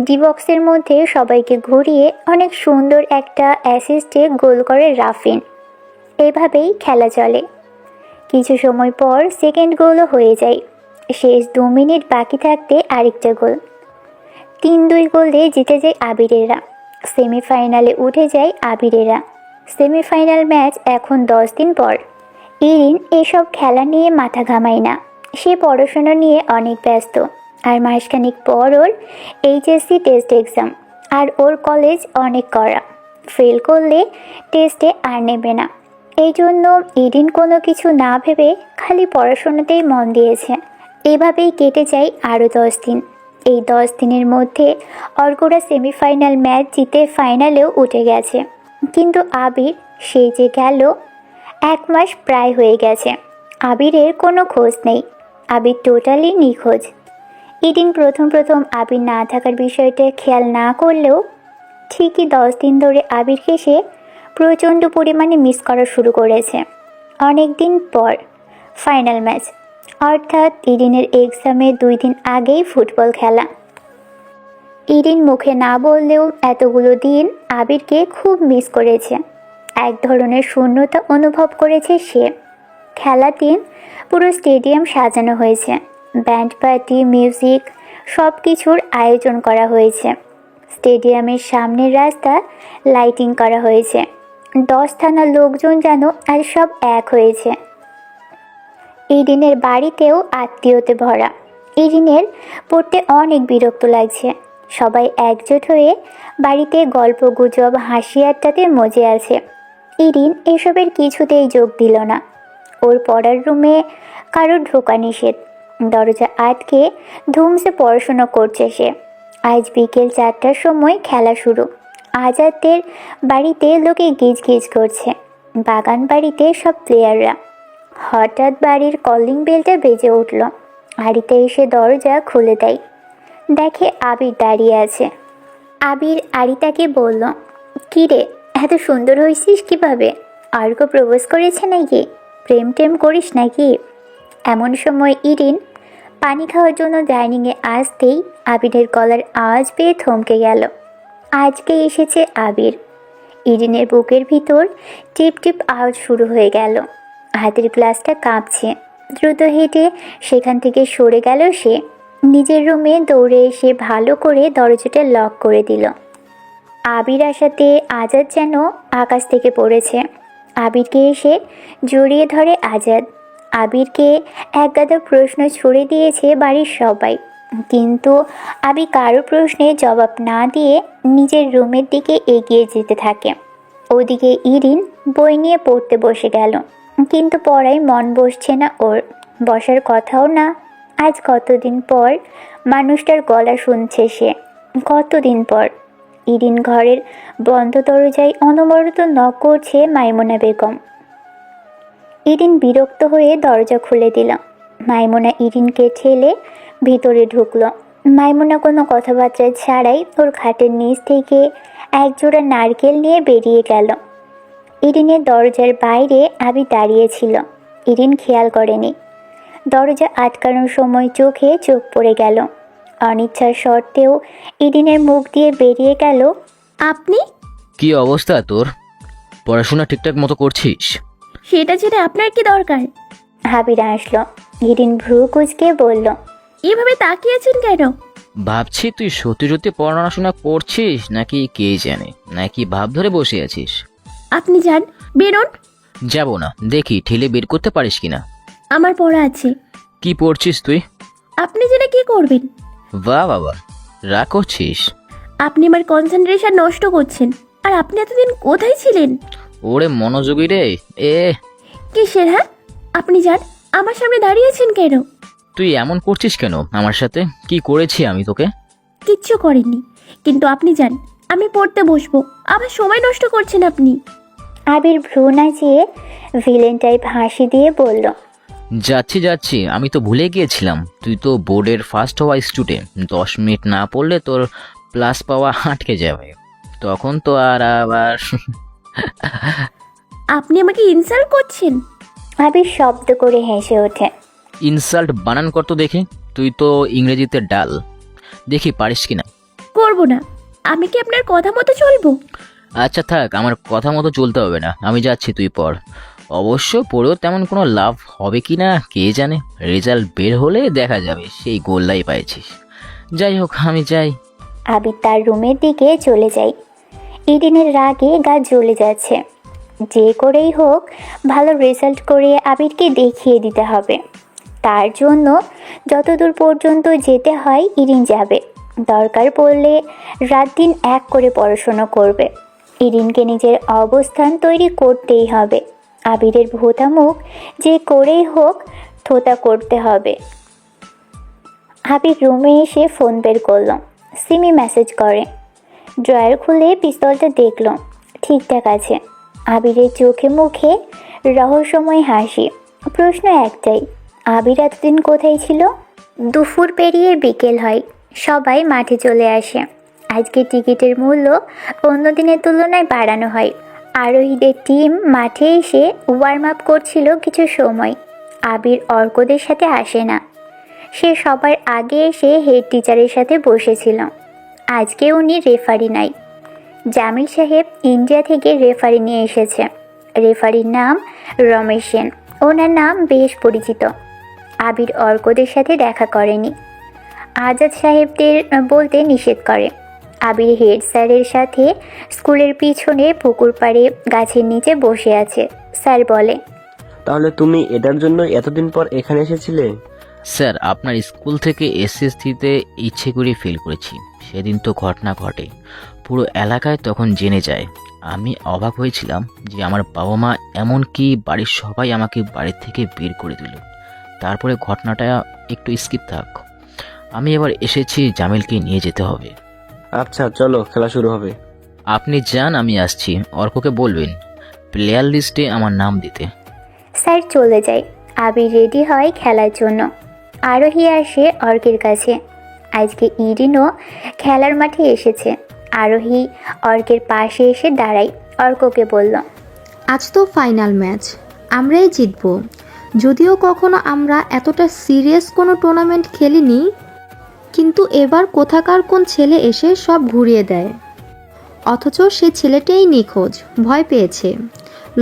ডি বক্সের মধ্যে সবাইকে ঘুরিয়ে অনেক সুন্দর একটা অ্যাসিস্টে গোল করে রাফিন। এভাবেই খেলা চলে। কিছু সময় পর সেকেন্ড গোলও হয়ে যায়। শেষ 2 মিনিট বাকি থাকতে আরেকটা গোল। 3-2 গোলে জিতে যায় আবিরেরা। সেমিফাইনালে উঠে যায় আবিরেরা। সেমিফাইনাল ম্যাচ এখন 10 দিন পর। ইরিন এসব খেলা নিয়ে মাথা ঘামায় না। সে পড়াশোনা নিয়ে অনেক ব্যস্ত। আর মাসখানেক পর ওর এইচএসসি টেস্ট এক্সাম। আর ওর কলেজ অনেক কড়া। ফেল করলে টেস্টে আর নেবে না। এই জন্য ইরিন কোনো কিছু না ভেবে খালি পড়াশোনাতেই মন দিয়েছে। এভাবেই কেটে যায় আরও 10 দিন। এই 10 দিনের মধ্যে অর্করা সেমিফাইনাল ম্যাচ জিতে ফাইনালেও উঠে গেছে। কিন্তু আবির, সে যে গেল। 1 মাস প্রায় হয়ে গেছে। আবিরের কোনো খোঁজ নেই। আবির টোটালি নিখোঁজ। ইরিন প্রথম আবির না থাকার বিষয়টা খেয়াল না করলেও ঠিকই 10 দিন ধরে আবিরকে সে প্রচণ্ড পরিমাণে মিস করা শুরু করেছে। অনেক দিন পর ফাইনাল ম্যাচ, অর্থাৎ ইরিনের এক্সামের 2 দিন আগেই ফুটবল খেলা। ইরিন মুখে না বললেও এতগুলো দিন আবিরকে খুব মিস করেছে। এক ধরনের শূন্যতা অনুভব করেছে সে। খেলার দিন পুরো স্টেডিয়াম সাজানো হয়েছে, ব্যান্ড পার্টি, মিউজিক, সব কিছুর আয়োজন করা হয়েছে। স্টেডিয়ামের সামনের রাস্তা লাইটিং করা হয়েছে। 10 থানার লোকজন যেন আর সব এক হয়েছে। ইরিনের বাড়িতেও আত্মীয়তে ভরা। ইরিনের পড়তে অনেক বিরক্ত লাগছে। সবাই একজোট হয়ে বাড়িতে গল্প গুজব হাসি আড্ডাতে মজে আছে। ইরিন এসবের কিছুতেই যোগ দিল না। ওর পড়ার রুমে কারোর ঢোকা নিষেধ। দরজা আটকে ধুমসে পড়াশোনা করছে সে। আজ বিকেল 4টার সময় খেলা শুরু। আজাদের বাড়িতে লোকে গিজ গিজ করছে, বাগান বাড়িতে সব প্লেয়াররা। হঠাৎ বাড়ির কলিং বেলটা বেজে উঠল। হাড়িতে এসে দরজা খুলে দেয়, দেখে আবির দাঁড়িয়ে আছে। আবির আরিতাকে বলল, কী রে, এত সুন্দর হয়েছিস কিভাবে? অর্ক প্রপোজ করেছে নাকি? প্রেম টেম করিস নাকি? এমন সময় ইরিন পানি খাওয়ার জন্য ডাইনিংয়ে আসতেই আবিরের গলার আওয়াজ পেয়ে থমকে গেল। আজকে এসেছে আবির। ইরিনের বুকের ভিতর টিপ টিপ আওয়াজ শুরু হয়ে গেল। হাতের গ্লাসটা কাঁপছে। দ্রুত হেঁটে সেখান থেকে সরে গেল সে। নিজের রুমে দৌড়ে এসে ভালো করে দরজাটা লক করে দিল। আবির আসাতে আজাদ যেন আকাশ থেকে পড়েছে। আবিরকে এসে জড়িয়ে ধরে আজাদ। আবিরকে একগাদা প্রশ্ন ছুড়ে দিয়েছে বাড়ির সবাই, কিন্তু আবির কারো প্রশ্নের জবাব না দিয়ে নিজের রুমের দিকে এগিয়ে যেতে থাকে। ওদিকে ইরিন বই নিয়ে পড়তে বসে গেল, কিন্তু পড়ায় মন বসছে না ওর, বসার কথাও না। আজ কতদিন পর মানুষটার গলা শুনছে সে, কতদিন পর। ইরিন ঘরের বন্ধ দরজায় অনবরত নক করছে মাইমুনা বেগম। ইরিন বিরক্ত হয়ে দরজা খুলে দিল। মাইমুনা ইরিনকে ঠেলে ভিতরে ঢুকলো। মাইমুনা কোনো কথাবার্তা ছাড়াই ওর খাটের নিচ থেকে একজোড়া নারকেল নিয়ে বেরিয়ে গেল। ইরিনের দরজার বাইরে আবি দাঁড়িয়েছিল। ইরিন খেয়াল করেনি। দরজা আটকানোর সময় চোখে চোখ পড়ে গেল। অনিচ্ছার সত্ত্বেও ইরিনের মুখ দিয়ে বেরিয়ে গেল, আপনি? কি অবস্থা তোর? পড়াশোনা ঠিকঠাক মতো করছিস? সেটা জেনে আপনার কি দরকার? আবির আসলো। ইরিন ভ্রু কুঁচকে বলল, এভাবে তাকিয়েছেন কেন? ভাবছি তুই সত্যি সত্যি পড়াশোনা করছিস নাকি কে জানে, নাকি ভাব ধরে বসে আছিস। আপনি যান, বেরোন। যাব না, দেখি ঠেলে বের করতে পারিস কিনা। আমার পড়া আছে। কি পড়ছিস তুই? আপনি জেনে কি করবেন? বাহ বাবা, রাগ করছিস? আপনি আমার কনসেন্ট্রেশন নষ্ট করছেন। আর আপনি এতদিন কোথায় ছিলেন? ওরে মনোযোগী রে। কিসের? হ্যাঁ, আপনি যান, আমার সামনে দাঁড়িয়েছেন কেন? তুই এমন করছিস কেন আমার সাথে? কি করেছি আমি তোকে? কিচ্ছু করেননি, কিন্তু আপনি যান, আমি পড়তে বসবো। আবার সময় নষ্ট করছেন আপনি। আবির ভ্রু নাচিয়ে ভিলেন টাইপ হাসি দিয়ে বলল, যাচ্ছি যাচ্ছি, আমি তো ভুলে গিয়েছিলাম তুই তো বোর্ডের ফার্স্ট হওয়া স্টুডেন্ট। 10 মিনিট না পড়লে তোর প্লাস পাওয়া আটকে যাবে, তখন তো আর আবার। আপনি আমাকে ইনসাল্ট করছেন? আবির শব্দ করে হেসে ওঠে। ইনসাল্ট বানান করতো দেখে, তুই তো ইংরেজিতে ডাল, দেখি পারিস কিনা। করবো না। আমি কি আপনার কথা মতো চলবো? আচ্ছা থাক, আমার কথা মতো চলতে হবে না, আমি যাচ্ছি, তুই পড়। অবশ্য পড়েও তেমন কোনো লাভ হবে কি না কে জানে, রেজাল্ট বের হলে দেখা যাবে সেই গোল্লাই পাইছিস। যাই হোক, আমি যাই। আবির তার রুমের দিকে চলে যায়। ইরিনের রাগে গা জ্বলে যাচ্ছে। যে করেই হোক ভালো রেজাল্ট করে আবিরকে দেখিয়ে দিতে হবে। তার জন্য যতদূর পর্যন্ত যেতে হয় ইরিন যাবে। দরকার পড়লে রাত দিন এক করে পড়াশোনা করবে। ইরিনকে নিজের অবস্থান তৈরি করতেই হবে। আবিরের ভোতা মুখ যে করেই হোক থোতা করতে হবে। আবির রুমে এসে ফোন বের করল। সিমি মেসেজ করে। ড্রয়ার খুলে পিস্তলটা দেখল, ঠিকঠাক আছে। আবিরের চোখে মুখে রহস্যময় হাসি। প্রশ্ন একটাই, আবির এতদিন কোথায় ছিল? দুপুর পেরিয়ে বিকেল হয়, সবাই মাঠে চলে আসে। আজকে টিকিটের মূল্য অন্য দিনের তুলনায় বাড়ানো হয়। আরোহীদের টিম মাঠে এসে ওয়ার্ম আপ করছিল কিছু সময়। আবির অর্কদের সাথে আসে না। সে সবার আগে এসে হেড টিচারের সাথে বসেছিল। আজকে উনি রেফারি নাই। জামিল সাহেব ইন্ডিয়া থেকে রেফারি নিয়ে এসেছে। রেফারির নাম রমেশ সেন। ওনার নাম বেশ পরিচিত। আবির অর্কদের সাথে দেখা করেনি। আজাদ সাহেবদের বলতে নিষেধ করে। আবির হেড স্যারের সাথে স্কুলের পিছনে পুকুর পাড়ে গাছের নিচে বসে আছে। স্যার বলে, তাহলে তুমি এটার জন্য এতদিন পর এখানে এসেছিলে? স্যার, আপনার স্কুল থেকে এসএসসিতে ইচ্ছে করে ফেল করেছি। সেদিন তো ঘটনা ঘটে, পুরো এলাকায় তখন জেনে যায়। আমি অবাক হয়েছিলাম যে আমার বাবা মা, এমনকি বাড়ির সবাই আমাকে বাড়ি থেকে বের করে দিল। তারপরে ঘটনাটা একটু স্কিপ থাক। আমি এবার এসেছি, জামিলকে নিয়ে যেতে হবে। আচ্ছা চলো, খেলা শুরু হবে। আপনি যান, আমি আসছি। অর্ককে বলবেন প্লেয়ার লিস্টে আমার নাম দিতে। স্যার চলে যায়। আবির রেডি হয় খেলার জন্য। আরোহী আসে অর্কের কাছে। আজকে ইরিনও খেলার মাঠে এসেছে। আরোহী অর্কের পাশে এসে দাঁড়ায়। অর্ককে বলল, আজ তো ফাইনাল ম্যাচ, আমরাই জিতব। যদিও কখনো আমরা এতটা সিরিয়াস কোনো টুর্নামেন্ট খেলিনি, কিন্তু এবার কোথাকার কোন ছেলে এসে সব ঘুরিয়ে দেয়। অথচ সে ছেলেটাই নিখোঁজ, ভয় পেয়েছে,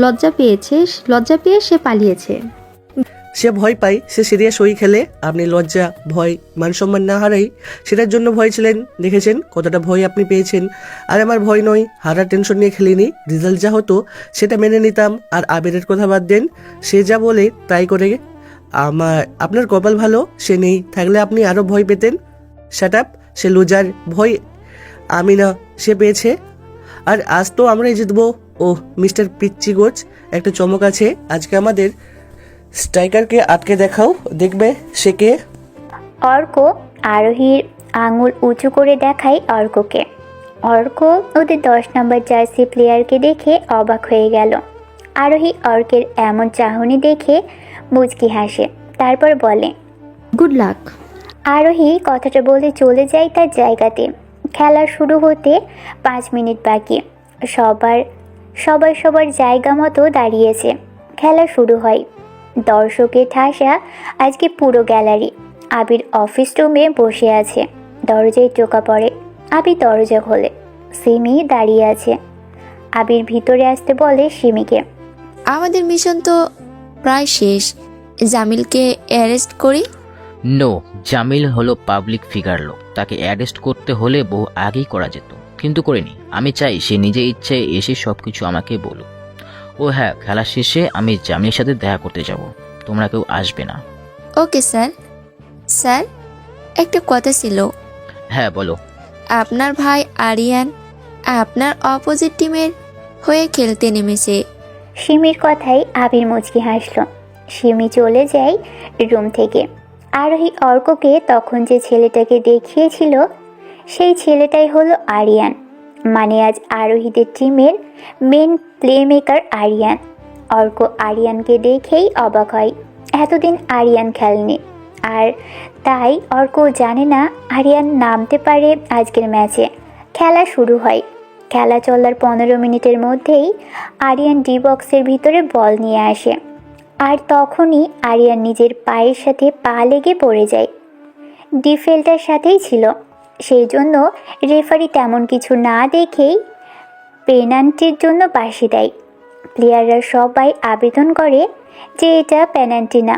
লজ্জা পেয়ে সে পালিয়েছে। সে ভয় পায়, সে সিরিয়াস হয়ে খেলে। আপনি লজ্জা, ভয়, মান সম্মান না হারাই সেটার জন্য ভয় ছিলেন। দেখেছেন কতটা ভয় আপনি পেয়েছেন। আর আমার ভয় নয়, হারার টেনশন নিয়ে খেলিনি। রেজাল্ট যা হতো সেটা মেনে নিতাম। আর আবিরের কথা বাদ দেন, সে যা বলে তাই করে। আপনার কপাল ভালো সে নেই, থাকলে আপনি আরও ভয় পেতেন। শাট আপ, সে লুজার। ভয় আমি না, সে পেয়েছে। আর আজ তো আমরাই জিতবো। ও মিস্টার পিচ্চি কোচ, একটা চমক আছে আজকে আমাদের। স্ট্রাইকারকে আটকে দেখাও, দেখবে সে কে। অর্ক আরোহীর আঙুল উঁচু করে দেখায় অর্ককে। অর্ক ওদের 10 নম্বর জার্সি প্লেয়ারকে দেখে অবাক হয়ে গেল। আরোহী অর্কের এমন চাহনি দেখে মুচকি হাসে, তারপর বলে, গুড লাক। আরোহী কথাটা বলে চলে যায় তার জায়গাতে। খেলা শুরু হতে 5 মিনিট বাকি। সবার জায়গা মতো দাঁড়িয়েছে। খেলা শুরু হয়। দর্শকের ঠাসা আজকে পুরো গ্যালারি। আবির অফিস রুমে বসে আছে। দরজায় টোকা পড়ে। আবির দরজা খোলে। সিমি দাঁড়িয়ে আছে। আবির ভিতরে আসতে বলে সিমিকে, আমাদের মিশন তো প্রায় শেষ। জামিলকে অ্যারেস্ট করি। নো, জামিল হলো পাবলিক ফিগার লোক, তাকে অ্যারেস্ট করতে হলে বহু আগেই করা যেত, কিন্তু করিনি। আমি চাই সে নিজে ইচ্ছে এসে সবকিছু আমাকে বলুক। ও হ্যাঁ, খেলা শেষে আমি জামিলের সাথে দেখা করতে যাব। তোমরা কেউ আসবে না। Okay sir. স্যার, একটা কথা ছিল। হ্যাঁ বলো। আপনার ভাই আরিয়ান আপনার অপোজিট টিমের হয়ে খেলতে নেমেছে। সিমির কথাই আবির মুচকি হাসল। সিমি চলে যায় রুম থেকে। আরোহী অর্ককে তখন যে ছেলেটাকে দেখিয়েছিল সেই ছেলেটাই হলো আরিয়ান। মানে আজ আরোহীদের টিমের মেন প্লেমেকার আরিয়ান। অর্ক আরিয়ানকে দেখেই অবাক হয়। এতদিন আরিয়ান খেলেনি, আর তাই অর্ক জানে না আরিয়ান নামতে পারে আজকের ম্যাচে। খেলা শুরু হয়। খেলা চলার 15 মিনিটের মধ্যেই আরিয়ান ডি বক্সের ভিতরে বল নিয়ে আসে। আর তখনই আরিয়ান নিজের পায়ের সাথে পা লেগে পড়ে যায়। ডিফেল্টার সাথেই ছিল, সেই জন্য রেফারি তেমন কিছু না দেখেই পেনাল্টির জন্য বাঁশি দেয়। প্লেয়াররা সবাই আবেদন করে যে এটা পেনাল্টি না,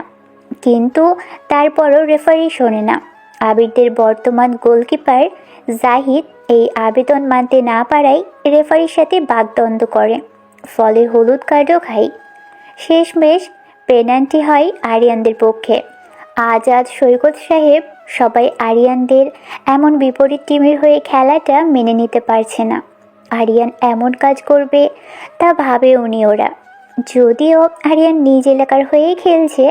কিন্তু তারপরও রেফারি শোনে না। আবিরদের বর্তমান গোলকিপার জাহিদ এই আবেদন মানতে না পারায় রেফারির সাথে বাগদণ্ড করে, ফলে হলুদ কার্ডও খায়। শেষমেশ পেনাল্টি হয় আরিয়ানদের পক্ষে। আজাদ, সৈকত সাহেব সবাই আরিয়ানদের এমন বিপরীত টিমের হয়ে খেলাটা মেনে নিতে পারছে না। আরিয়ান এমন কাজ করবে তা ভাবে উনি ওরা। যদিও আরিয়ান নিজ এলাকার হয়েই খেলছে,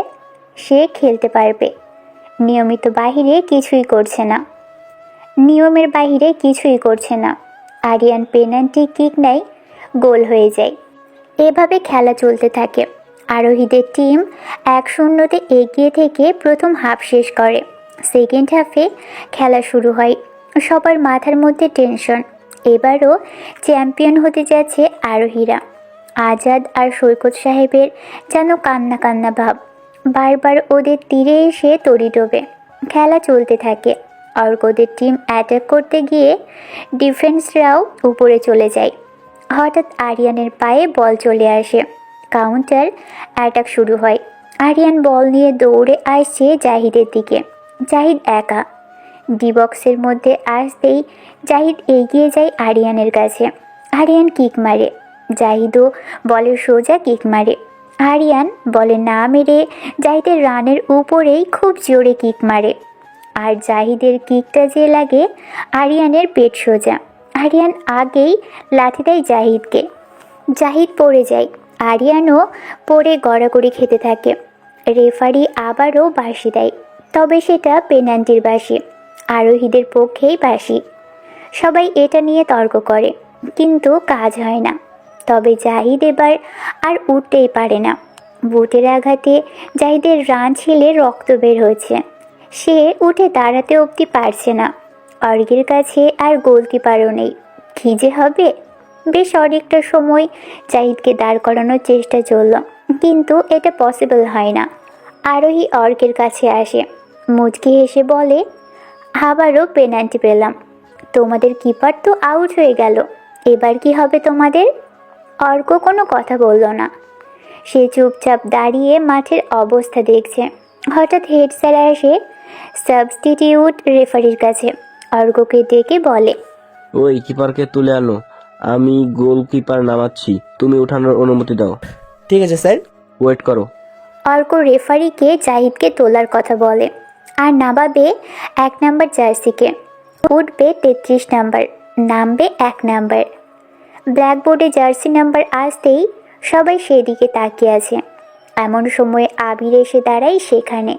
সে খেলতে পারবে। নিয়মের বাহিরে কিছুই করছে না। আরিয়ান পেনাল্টি কিক নেয়, গোল হয়ে যায়। এভাবে খেলা চলতে থাকে। আরোহীদের টিম 1-0 এগিয়ে থেকে প্রথম হাফ শেষ করে। সেকেন্ড হাফে খেলা শুরু হয়। সবার মাথার মধ্যে টেনশন। এবারও চ্যাম্পিয়ন হতে যাচ্ছে আরোহীরা। আজাদ আর সৈকত সাহেবের যেন কান্না কান্না ভাব। বারবার ওদের তীরে এসে তড়ি ডোবে। খেলা চলতে থাকে। অর্কদের টিম অ্যাটাক করতে গিয়ে ডিফেন্সরাও উপরে চলে যায়। হঠাৎ আরিয়ানের পায়ে বল চলে আসে। কাউন্টার অ্যাটাক শুরু হয়। আরিয়ান বল নিয়ে দৌড়ে আসছে জাহিদের দিকে। জাহিদ একা। ডি বক্সের মধ্যে আসতেই জাহিদ এগিয়ে যায় আরিয়ানের কাছে। আরিয়ান কিক মারে। জাহিদও বলের সোজা কিক মারে। আরিয়ান বলে না মেরে জাহিদের রানের উপরেই খুব জোরে কিক মারে। আর জাহিদের কিকটা যে লাগে আরিয়ানের পেট সোজা। আরিয়ান আগেই লাথি দেয় জাহিদকে। জাহিদ পড়ে যায়। আরিয়ানও পড়ে গড়াগড়ি খেতে থাকে। রেফারি আবারও বাঁশি দেয়, তবে সেটা পেনাল্টির বাঁশি। আরোহীদের পক্ষেই বাঁশি। সবাই এটা নিয়ে তর্ক করে, কিন্তু কাজ হয় না। তবে জাহিদ এবার আর উঠতেই পারে না। বুটের আঘাতে জাহিদের রান ছিলে রক্ত বের হচ্ছে। সে উঠে দাঁড়াতে অবধি পারছে না। অর্গের কাছে আর গোলকিপারও নেই। কী যে হবে? বেশ অনেকটা সময় জাহিদকে দাঁড় করানোর চেষ্টা চলল, কিন্তু এটা পসিবল হয় না। আরোহী অর্কের কাছে আসে, মুচকি হেসে বলে, আবারও পেনাল্টি পেলাম। তোমাদের কিপার তো আউট হয়ে গেল, এবার কি হবে তোমাদের? অর্ক কোনো কথা বলল না। সে চুপচাপ দাঁড়িয়ে মাঠের অবস্থা দেখছে। হঠাৎ হেড স্যার আসে সাবস্টিটিউট রেফারির কাছে। অর্ককে ডেকে বলে, ওই কিপারকে তুলে আনো, আমি গোলকিপার নামাচ্ছি, তুমি উঠানোর অনুমতি দাও। ঠিক আছে স্যার। ওয়েট করো। অর্ক রেফারিকে জাহিদকে তোলার কথা বলে, আর নামাবে 1 নাম্বার জার্সিকে। উঠবে 33 নাম্বার, নামবে 1 নাম্বার। ব্ল্যাকবোর্ডে জার্সি নাম্বার আসতেই সবাই সেদিকে তাকিয়ে আছে। এমন সময় আবির এসে দাঁড়ায় সেখানে।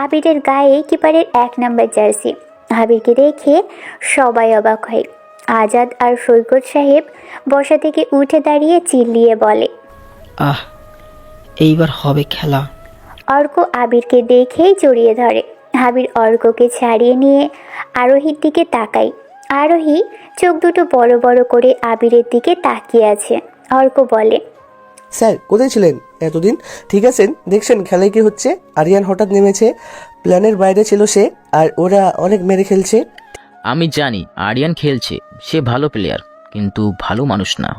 আবিরের গায়ে কিপারের 1 নাম্বার জার্সি। আবিরকে দেখে সবাই অবাক হয়। আজাদ আর সৈকত সাহেব বসা থেকে উঠে দাঁড়িয়ে চিল্লিয়ে বলে, আহ, এইবার হবে খেলা। অর্ক আবিরকে দেখেই জড়িয়ে ধরে। আবির অর্ককে ছাড়িয়ে নিয়ে আরোহীর দিকে তাকায়। আরোহী চোখ দুটো বড় বড় করে আবিরের দিকে তাকিয়ে আছে। অর্ক বলে, স্যার কোথায় ছিলেন এতদিন? ঠিক আছেন? দেখছেন খেলায় কি হচ্ছে? আরিয়ান হঠাৎ নেমেছে, প্ল্যানের বাইরে ছিল সে, আর ওরা অনেক মেরে খেলছে। আমি জানি আরিয়ান খেলছে, সে ভালো প্লেয়ার, কিন্তু ভালো মানুষ না।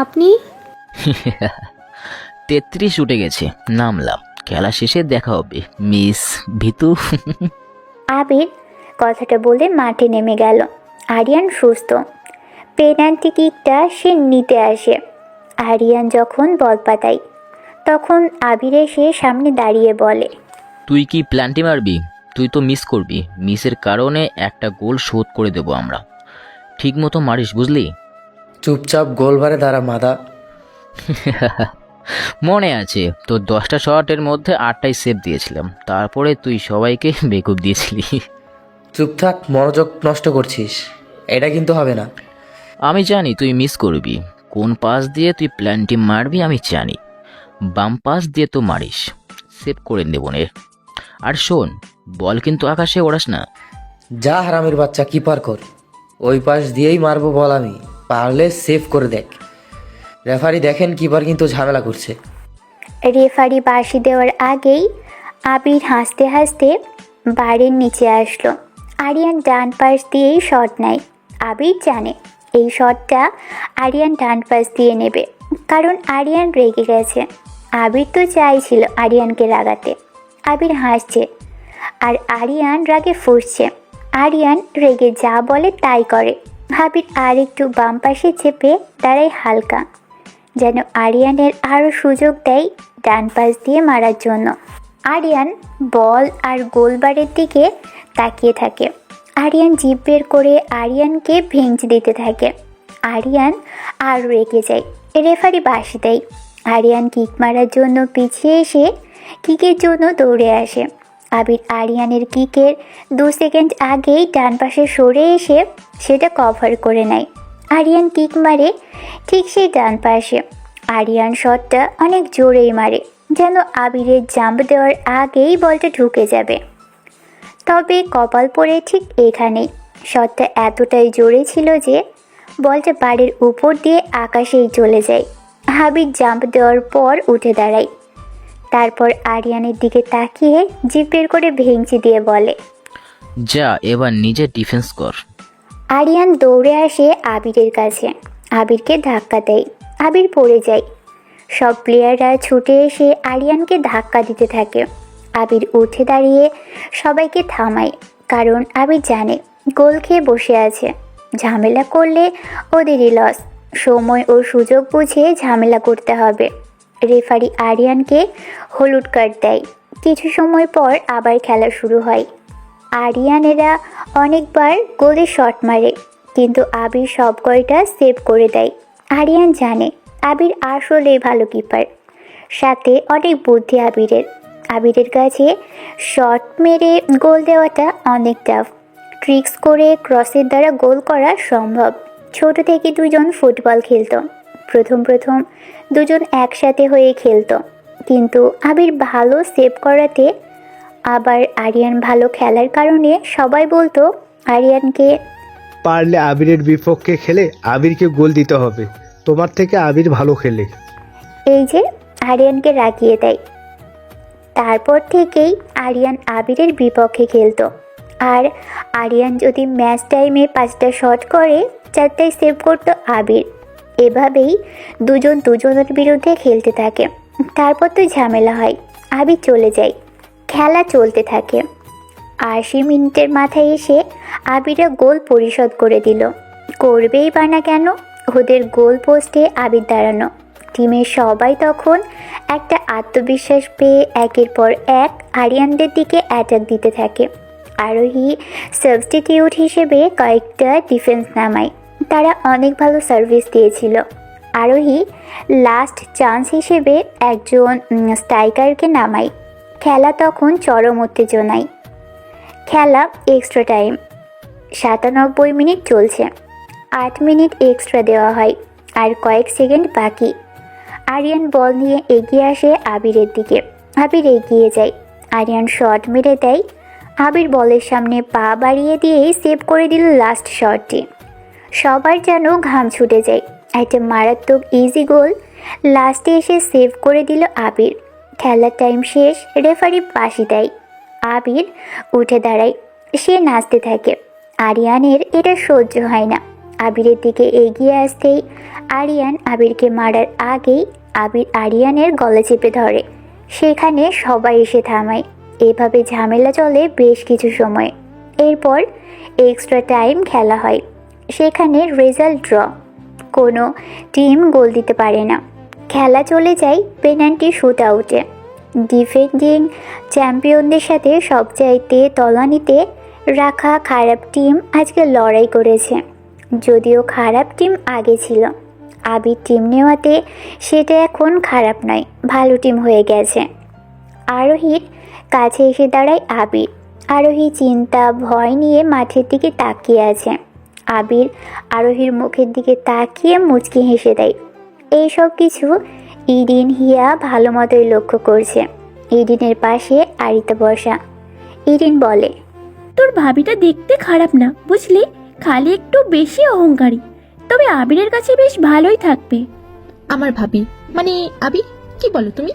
আপনি 33 উঠে গেছে, নামলাম। খেলা শেষে দেখা হবে মিস ভিতু। আবির কথাটা বলে মাঠে নেমে গেল। আরিয়ান সুস্থ। পেনাল্টি কিকটা সে নিতে আসে। আরিয়ান যখন বল পাতায়, তখন আবির এসে সামনে দাঁড়িয়ে বলে, তুই কি প্ল্যান্টি মারবি? তুই তো মিস করবি। মিসের কারণে একটা গোল শোধ করে দেবো আমরা। ঠিক মতো মারিস, বুঝলি? চুপচাপ গোলবারে দাঁড়া মাদা। মনে আছে তোর 10টা শটের মধ্যে 8টাই সেভ দিয়েছিলাম, তারপরে তুই সবাইকে বেকুব দিয়েছিলি। চুপ থাক, মনোযোগ নষ্ট করছিস। এটা কিন্তু হবে না। আমি জানি তুই মিস করবি। কোন পাস দিয়ে তুই প্ল্যান্টি মারবি আমি জানি। বাম পাস দিয়ে তো মারিস, সেভ করে নেব নে। আর শোন, বল কিন্তু আকাশে ওড়াস না। যা হারামির বাচ্চা, কিপার কর। ওই পাশ দিয়েই মারবো বল আমি, পারলে সেভ করে দেখ। রেফারি দেখেন কিপার কিন্তু ঝামেলা করছে। রেফারি বাঁশি দেওয়ার আগেই আবির হাসতে হাসতে বাড়ির নিচে আসলো। আরিয়ান ডান পাশ দিয়েই শট নেয়। আবির জানে এই শটটা আরিয়ান ডান পাশ দিয়ে নেবে, কারণ আরিয়ান রেগে গেছে। আবির তো চাইছিল আরিয়ানকে রাগাতে। আবির হাসছে, আর আরিয়ান রাগে ফুঁসছে। আরিয়ান রেগে যা বলে তাই করে। আবির আর একটু বাম পাশে চেপে দাঁড়ায় হালকা, যেন আরিয়ানের আরও সুযোগ দেয় ডান পাশ দিয়ে মারার জন্য। আরিয়ান বল আর গোলবারের দিকে তাকিয়ে থাকে। আরিয়ান জিভ বের করে আরিয়ানকে ভেঙচি দিতে থাকে। আরিয়ান আর রেগে যায়। রেফারি বাঁশি দেয়। আরিয়ান কিক মারার জন্য পিছিয়ে এসে কিকের জন্য দৌড়ে আসে। আবির আরিয়ানের কিকের 2 সেকেন্ড আগেই ডান পাশে সরে এসে সেটা কভার করে নেয়। আরিয়ান কিক মারে ঠিক সেই ডান পাশে। আরিয়ান শটটা অনেক জোরেই মারে, যেন আবিরের জাম্প দেওয়ার আগেই বলটা ঢুকে যাবে। তবে কপাল পড়ে ঠিক এখানেই। শটটা এতটাই জোরে ছিল যে বলটা বাড়ির উপর দিয়ে আকাশেই চলে যায়। আবির জাম্প দেওয়ার পর উঠে দাঁড়ায়। তারপর আরিয়ানের দিকে তাকিয়ে জিভ বের করে ভেঙচি দিয়ে বলে, যা এবার নিজে ডিফেন্স কর। আরিয়ান দৌড়ে আসে আবিরের কাছে, আবিরকে ধাক্কা দেয়। আবির পড়ে যায়। সব প্লেয়াররা ছুটে এসে আরিয়ানকে ধাক্কা দিতে থাকে। আবির উঠে দাঁড়িয়ে সবাইকে থামায়, কারণ আবির জানে গোল খেয়ে বসে আছে। ঝামেলা করলে ওদেরই লস। সময় ও সুযোগ বুঝে ঝামেলা করতে হবে। রেফারি আরিয়ানকে হলুদ কার্ড দেয়। কিছু সময় পর আবার খেলা শুরু হয়। আরিয়ানেরা অনেকবার গোলে শট মারে, কিন্তু আবির সব কয়টা সেভ করে দেয়। আরিয়ান জানে আবির আসলেই ভালো কিপার, সাথে অনেক বুদ্ধি আবিরের। আবিরের কাছে শট মেরে গোল দেওয়াটা অনেক টাফ। ট্রিক্স করে ক্রসের দ্বারা গোল করা সম্ভব। ছোট থেকে দুজন ফুটবল খেলতো। প্রথম দুজন একসাথে হয়ে খেলতো, কিন্তু আবির ভালো সেভ করাতে, আবার আরিয়ান ভালো খেলার কারণে সবাই বলতো আরিয়ানকে পারলে আবিরের বিপক্ষে খেলে আবিরকে গোল দিতে হবে, তোমার থেকে আবির ভালো খেলে। এই যে আরিয়ানকে রাগিয়ে দেয়। তারপর থেকেই আরিয়ান আবিরের বিপক্ষে খেলতো। আর আরিয়ান যদি ম্যাচ টাইমে 5টা শট করে 4টাই সেভ করতো আবির। এভাবেই দুজনের বিরুদ্ধে খেলতে থাকে। তারপর তো ঝামেলা হয়, আবির চলে যায়। খেলা চলতে থাকে। 80 মিনিটের মাথায় এসে আবিরা গোল পরিশোধ করে দিল। করবেই বা না কেন, ওদের গোল পোস্টে আবির দাঁড়ানো। টিমের সবাই তখন একটা আত্মবিশ্বাস পেয়ে একের পর এক আরিয়ানদের দিকে অ্যাটাক দিতে থাকে। আরোহী সাবস্টিটিউট হিসেবে কয়েকটা ডিফেন্স নামায়। তারা অনেক ভালো সার্ভিস দিয়েছিল। আরোহী লাস্ট চান্স হিসেবে একজন স্ট্রাইকারকে নামায়। খেলা তখন চরম উত্তেজনায়। খেলা এক্সট্রা টাইম 97 মিনিট চলছে। 8 মিনিট এক্সট্রা দেওয়া হয়, আর কয়েক সেকেন্ড বাকি। আরিয়ান বল নিয়ে এগিয়ে আসে আবিরের দিকে। আবির এগিয়ে যায়। আরিয়ান শট মেরে দেয়। আবির বলের সামনে পা বাড়িয়ে দিয়েই সেভ করে দিল লাস্ট শটটি। সবার যেন ঘাম ছুটে যায়। একটা মারাত্মক ইজি গোল লাস্টে এসে সেভ করে দিল আবির। খেলার টাইম শেষ। রেফারি বাঁশি দেয়। আবির উঠে দাঁড়ায়। সে নাচতে থাকে। আরিয়ানের এটা সহ্য হয় না। আবিরের দিকে এগিয়ে আসতেই আরিয়ান আবিরকে মারার আগেই আবির আরিয়ানের গলা চেপে ধরে। সেখানে সবাই এসে থামায়। এভাবে ঝামেলা চলে বেশ কিছু সময়। এরপর এক্সট্রা টাইম খেলা হয়। সেখানে রেজাল্ট ড্র, কোনো টিম গোল দিতে পারে না। খেলা চলে যায় পেনাল্টি শুট আউটে। ডিফেন্ডিং চ্যাম্পিয়নদের সাথে সবচাইতে তলানিতে রাখা খারাপ টিম আজকে লড়াই করেছে। যদিও খারাপ টিম আগে ছিল, আবির টিম নেওয়াতে সেটা এখন খারাপ নয়, ভালো টিম হয়ে গেছে। আরোহীর কাছে এসে দাঁড়ায় আবির। আরোহী চিন্তা ভয় নিয়ে মাঠের দিকে তাকিয়ে আছে। আবির আরোহীর মুখের দিকে তাকিয়ে মুচকি হেসে দেয়। এইসব কিছু ইরিন হিয়া ভালো মতোই লক্ষ্য করছে। ইরিনের পাশে আরিতা বসা। ইরিন বলে, তোর ভাবিটা দেখতে খারাপ না বুঝলি, খালি একটু বেশি অহংকারী, তবে আবিরের কাছে বেশ ভালোই থাকবে। আমার ভাবি মানে আবির? কি বলো তুমি?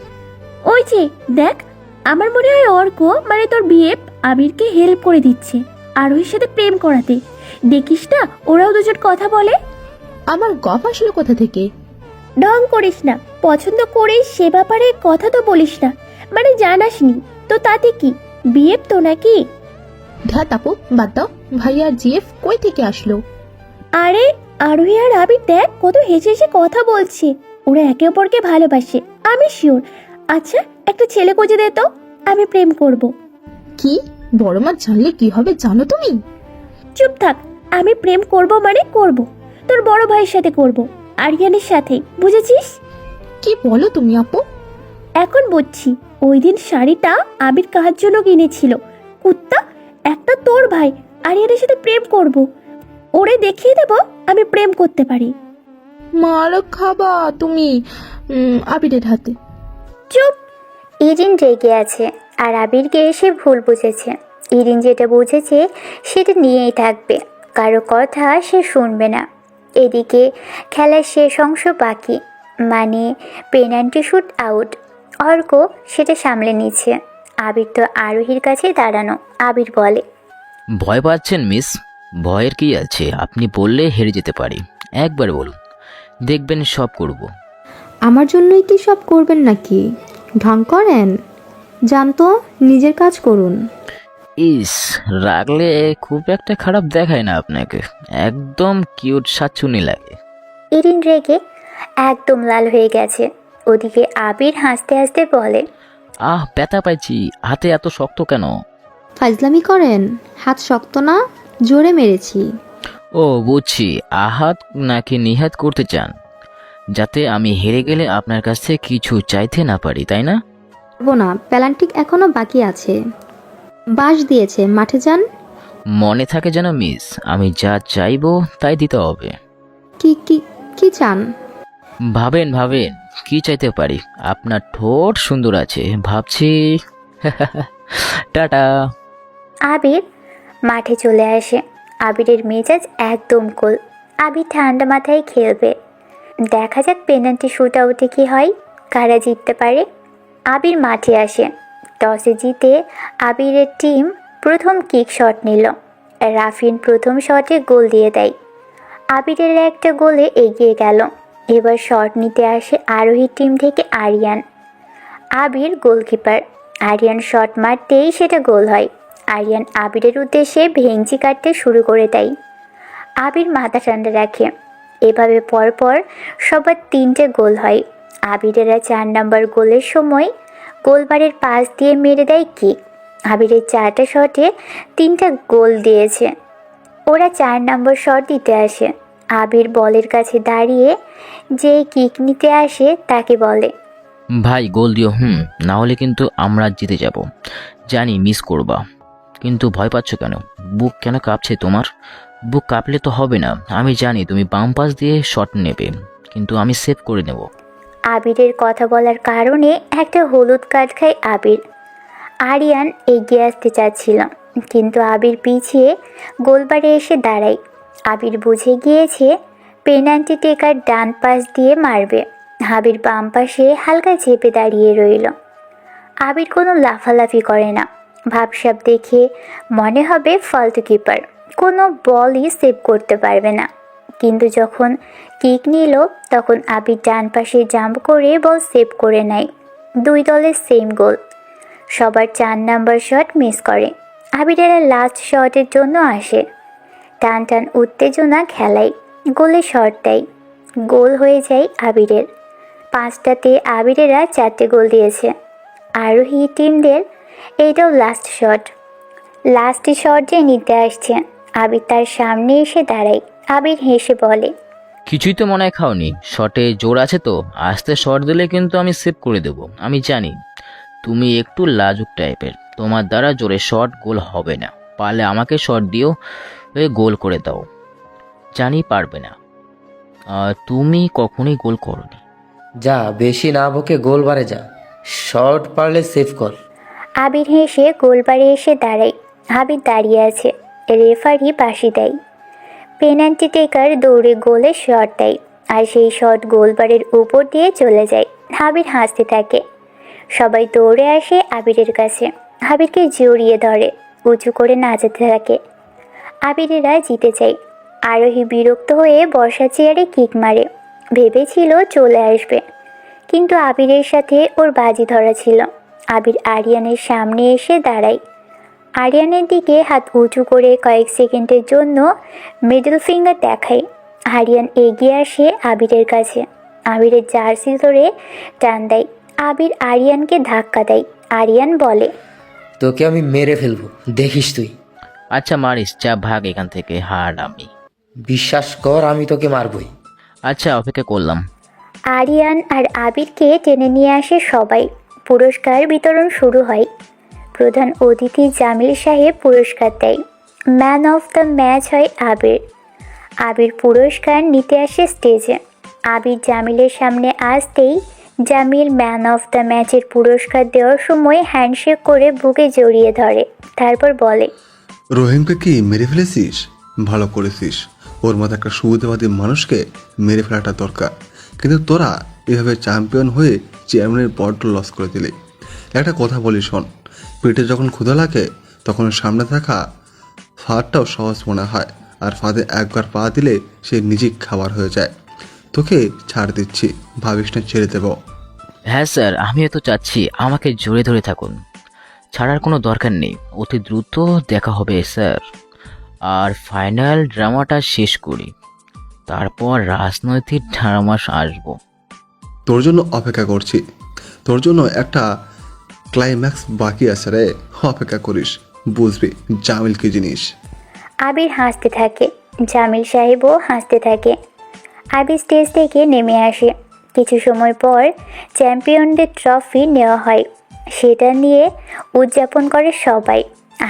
ওই যে দেখ, আমার মনে হয় অর্ক মানে তোর বিএফ আবিরকে হেল্প করে দিচ্ছে আরোহীর সাথে প্রেম করাতে। দেখিস না ওরাও দুজন কথা বলে। আমার গপ আসলো কোথা থেকে? ঢং করিস না, পছন্দ করে সে ব্যাপারে কথা তো বলিস না, মানে জানাসনি তো তাতে কি, বিএফ তো নাকি? ধ্যাত আপু বাদ দাও, ভাইয়া জিএফ কই থেকে আসলো? আরে আরোহী আর আবির দেখ কত হেসে হেসে কথা বলছে। ওরা একে অপরকে ভালোবাসে, আমি শিওর। আচ্ছা একটা ছেলে খুঁজে দে তো, আমি প্রেম করব। কি বড় মা জানলে কি হবে জানো তুমি? চুপ থাক, আমি প্রেম করব মানে করব, তোর বড় ভাইয়ের সাথে করব, আরিয়ানের সাথে, বুঝেছিস? কি বলো তুমি আপু? এখন বুঝছি, ওই দিন শাড়িটা আবির কার জন্য কিনেছিল। কুত্তা একটা, তোর ভাই আরিয়ানের সাথে প্রেম করব, ওরে দেখিয়ে দেব আমি প্রেম করতে পারি। মার খাবা তুমি আবিরের হাতে। চুপ। ইরিন রেগে আছে আর আবিরকে এসে ভুল বুঝেছে। ইরিন যেটা বুঝেছে সেটা নিয়েই থাকবে, কারো কথা সে শুনবে না। এদিকে খেলার শেষ অংশ বাকি, মানে পেনাল্টি শুট আউট। অর্ক সেটা সামলে নিচ্ছে। আবির তো আরোহীর কাছে দাঁড়ানো। আবির বলে, ভয় পাচ্ছেন মিস? ভয়ের কি আছে, আপনি বললে হেরে যেতে পারি। একবার বলুন, দেখবেন সব করব। আমার জন্যই কি সব করবেন নাকি? ঢং করেন? জানতো, নিজের কাজ করুন। ইস, রাগলে খুব একটা খারাপ দেখায় না আপনাকে, একদম কিউট সাচ্চুনি লাগে। ইরিন রেগে একদম লাল হয়ে গেছে। ওদিকে আবির হাসতে হাসতে বলে, ব্যথা পাইছি, হাতে এত শক্ত কেন? ফাজলামি করেন? হাত শক্ত না, জোরে মেরেছি। ও বুঝছি, আহাত নাকি নিহাত করতে চান, যাতে আমি হেরে গেলে আপনার কাছ থেকে কিছু চাইতে না পারি, তাই না? পারবো না, প্যালান্টিক এখনো বাকি আছে। বাঁশ দিয়েছে, মাঠে যান। মনে থাকে যেন মিস, আমি যা চাইবো তাই দিতে হবে। কি কি কি চান? ভাবেন ভাবেন, কি চাইতে পারি? আপনার ঠোঁট সুন্দর আছে, ভাবছি। টাটা। আবির মাঠে চলে আসে। আবিরের মেজাজ একদম কুল। আবির ঠান্ডা মাথায় খেলবে। দেখা যাক পেনাল্টি শুট আউটে কি হয়, কারা জিততে পারে। আবির মাঠে আসে। টসে জিতে আবিরের টিম প্রথম কিক শট নিল। রাফিন প্রথম শটে গোল দিয়ে দেয়। আবিরের একটা গোলে এগিয়ে গেল। এবার শট নিতে আসে আরোহী টিম থেকে আরিয়ান। আবির গোলকিপার। আরিয়ান শট মারতেই সেটা গোল হয়। আরিয়ান আবিরের উদ্দেশ্যে ভেঙচি কাটতে শুরু করে দেয়। আবির মাথা ঠান্ডা রাখে। এভাবে পরপর সবার 3টে গোল হয়। আবিরেরা 4 নম্বর গোলের সময় গোলবারের পাশ দিয়ে মেরে দেয় কিক। আবিরের 4টা শটে 3টা গোল দিয়েছে। ওরা 4 নম্বর শট দিতে আসে। আবির বলের কাছে দাঁড়িয়ে যে কিক নিতে আসে তাকে বলে, ভাই গোল দিও। না হলে কিন্তু আমরা জিতে যাব। জানি মিস করবা, কিন্তু ভয় পাচ্ছ কেন? বুক কেন কাঁপছে তোমার? বুক কাঁপলে তো হবে না। আমি জানি তুমি বাম পাশ দিয়ে শট নেবে, কিন্তু আমি সেভ করে নেব। আবিরের কথা বলার কারণে একটা হলুদ কার্ড খায় আবির। আরিয়ান এগিয়ে আসতে চাচ্ছিল, কিন্তু আবির পিছিয়ে গোলবারে এসে দাঁড়ায়। আবির বুঝে গিয়েছে পেনাল্টি টেকার ডান পাশ দিয়ে মারবে। আবির বাম পাশে হালকা চেপে দাঁড়িয়ে রইল। আবির কোনো লাফালাফি করে না। ভাবসাব দেখে মনে হবে ফালতু কিপার, কোনো বলই সেভ করতে পারবে না। কিন্তু যখন কিক নিল তখন আবির ডান পাশে জাম্প করে বল সেভ করে নেয়। 2 দলের সেম গোল। সবার 4 নম্বর শট মিস করে। আবিরেরা লাস্ট শটের জন্য আসে। টান টান উত্তেজনা খেলায় গোলে শট দেয়। গোল হয়ে যায় আবিরের। 5টাতে আবিরেরা 4টে গোল দিয়েছে। আরোহী টিমদের এইটাও লাস্ট শট। লাস্ট শট যে নিতে আসছে, আবির তার সামনে এসে দাঁড়ায়। আবির হেসে বলে, কিছুই তো মনে হয় খাওনি। শটে জোর আছে তো, আস্তে শট দিলে কিন্তু আমি সেভ করে দেব। আমি জানি তুমি একটু লাজুক টাইপের, তোমার দ্বারা জোরে শট গোল হবে না। পারলে আমাকে শট দিও, গোল করে দাও। জানি পারবে না, তুমি কখনোই গোল করনি। যা, বেশি না বকে গোলবারে যা, শর্ট পারলে সেভ কর। আবির হেসে গোলবারে এসে দাঁড়ায়। আবির দাঁড়িয়ে আছে। রেফারি বাঁশি দেয়। পেনাল্টি টেকার দৌড়ে গোলে শট দেয়, আর সেই শট গোলবারের উপর দিয়ে চলে যায়। আবির হাসতে থাকে। সবাই দৌড়ে আসে আবিরের কাছে। আবিরকে জড়িয়ে ধরে, উঁচু করে নাচাতে থাকে। আবিরেরা জিতে যায়। আরোহী বিরক্ত হয়ে বর্ষা চেয়ারে কিক মারে। ভেবেছিল চলে আসবে, কিন্তু আবিরের সাথে ওর বাজি ধরা ছিল। আবির আরিয়ানের সামনে এসে দাঁড়ায়। আরিয়ানের দিকে হাত উঁচু করে কয়েক সেকেন্ডের জন্য মিডল ফিঙ্গার দেখায়। আরিয়ান এগিয়ে আসে আবিরের কাছে। আবিরের জার্সি ধরে টান দেয়। আবির আরিয়ানকে ধাক্কা দেয়। আরিয়ান বলে, তোকে আমি মেরে ফেলবো, দেখিস তুই। আচ্ছা মারিস, যা ভাগ এখান থেকে, হার আমি। বিশ্বাস কর, আমি তোকে মারবই। আচ্ছা, অপেক্ষা করলাম। আরিয়ান আর আবিরকে টেনে নিয়ে আসে সবাই। পুরস্কার বিতরণ শুরু হয়। প্রধান অতিথি জামিল সাহেব পুরস্কার দেয়। ম্যান অফ দ্য ম্যাচ হয় আবির। আবির পুরস্কার নিতে আসে স্টেজে। আবির জামিলের সামনে আসতেই জামিল ম্যান অফ দ্য ম্যাচের পুরস্কার দেওয়ার সময় হ্যান্ডশেক করে বুকে জড়িয়ে ধরে, তারপর বলে, রহিমকে কি মেরে ফেলেছিস? ভালো করেছিস। ওর মতো একটা সুবিধাবাদী মানুষকে মেরে ফেলাটা দরকার, কিন্তু তোরা এভাবে চ্যাম্পিয়ন হয়ে চেয়ারম্যানের বড্ড লস করে দিলি। একটা কথা বলি শোন, পেটে যখন ক্ষুধা লাগে তখন সামনে থাকা ফাঁদটাও সহজ মনে হয়, আর ফাঁদে একবার পা দিলে সে নিজেই খাবার হয়ে যায়। তোকে ছাড় দিচ্ছি, ভাবিস না ছেড়ে দেব। হ্যাঁ স্যার, আমিও তো চাচ্ছি আমাকে জোরে ধরে থাকুন, ছাড়ার কোনো দরকার নেই। অতি দ্রুত দেখা হবে স্যার। আর ফাইনাল ড্রামাটা শেষ করি, তারপর রাজনৈতিক ড্রামা আসবো। তোর জন্য অপেক্ষা করছি, তোর জন্য একটা ক্লাইম্যাক্স বাকি আছে রে, অপেক্ষা করিস, বুঝবি জামিল কি জিনিস। আবির হাসতে থাকে, জামিল সাহেবও হাসতে থাকে। আবির স্টেজ থেকে নেমে আসে। কিছু সময় পর চ্যাম্পিয়নদের ট্রফি নেওয়া হয়, সেটা নিয়ে উদযাপন করে সবাই।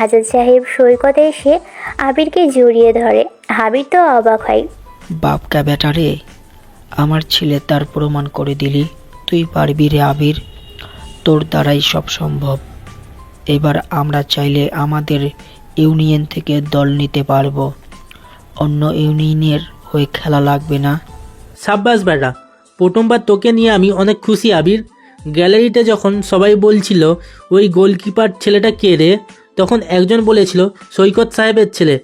আজাদ সাহেব সৈকতে এসে আবিরকে জড়িয়ে ধরে। আবির তো অবাক হয়। বাপকা বেটা রে, আমার ছেলে তার প্রমাণ করে দিলি। তুই পারবি রে আবির, তোর দ্বারাই সব সম্ভব। এবার আমরা চাইলে আমাদের ইউনিয়ন থেকে দল নিতে পারবো, অন্য ইউনিয়নের হয়ে খেলা লাগবে না। সাব্বাস বেটা, প্রথমবার তোকে নিয়ে আমি অনেক খুশি আবির। গ্যালারিতে যখন সবাই বলছিল ওই গোলকিপার ছেলেটা কে রে, তখন একজন বলেছিল সৈকত সাহেবের ছেলে।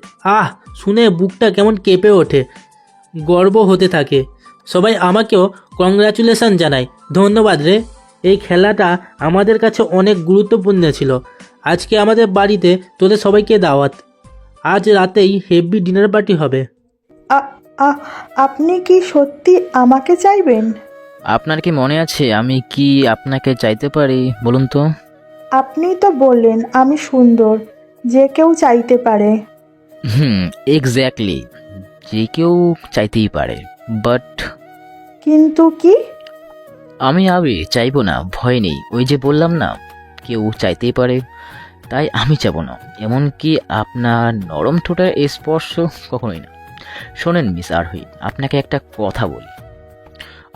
শুনে বুকটা কেমন কেঁপে ওঠে, গর্ব হতে থাকে। সবাই আমাকেও কংগ্রাচুলেশন জানায়। ধন্যবাদ রে। এই খেলাটা আমাদের কাছে অনেক গুরুত্বপূর্ণ ছিল। আজকে আমাদের বাড়িতে তোদের সবাইকে দাওয়াত। আজ রাতেই হেভি ডিনার পার্টি হবে। আপনি কি সত্যি আমাকে চাইবেন? আপনার কি মনে আছে আমি কি আপনাকে চাইতে পারি বলুন তো? আপনি তো বললেন আমি সুন্দর, যে কেউ চাইতে পারে। এক্স্যাক্টলি, যে কেউ চাইতেই পারে, বাট কিন্তু কি? আমি চাইবো না, ভয় নেই। ওই যে বললাম না, কেউ চাইতেই পারে, তাই আমি চাবো না। এমনকি আপনার নরম ঠোঁটের স্পর্শ কখনোই না। শোনেন মিস আরোহী, আপনাকে একটা কথা বলি।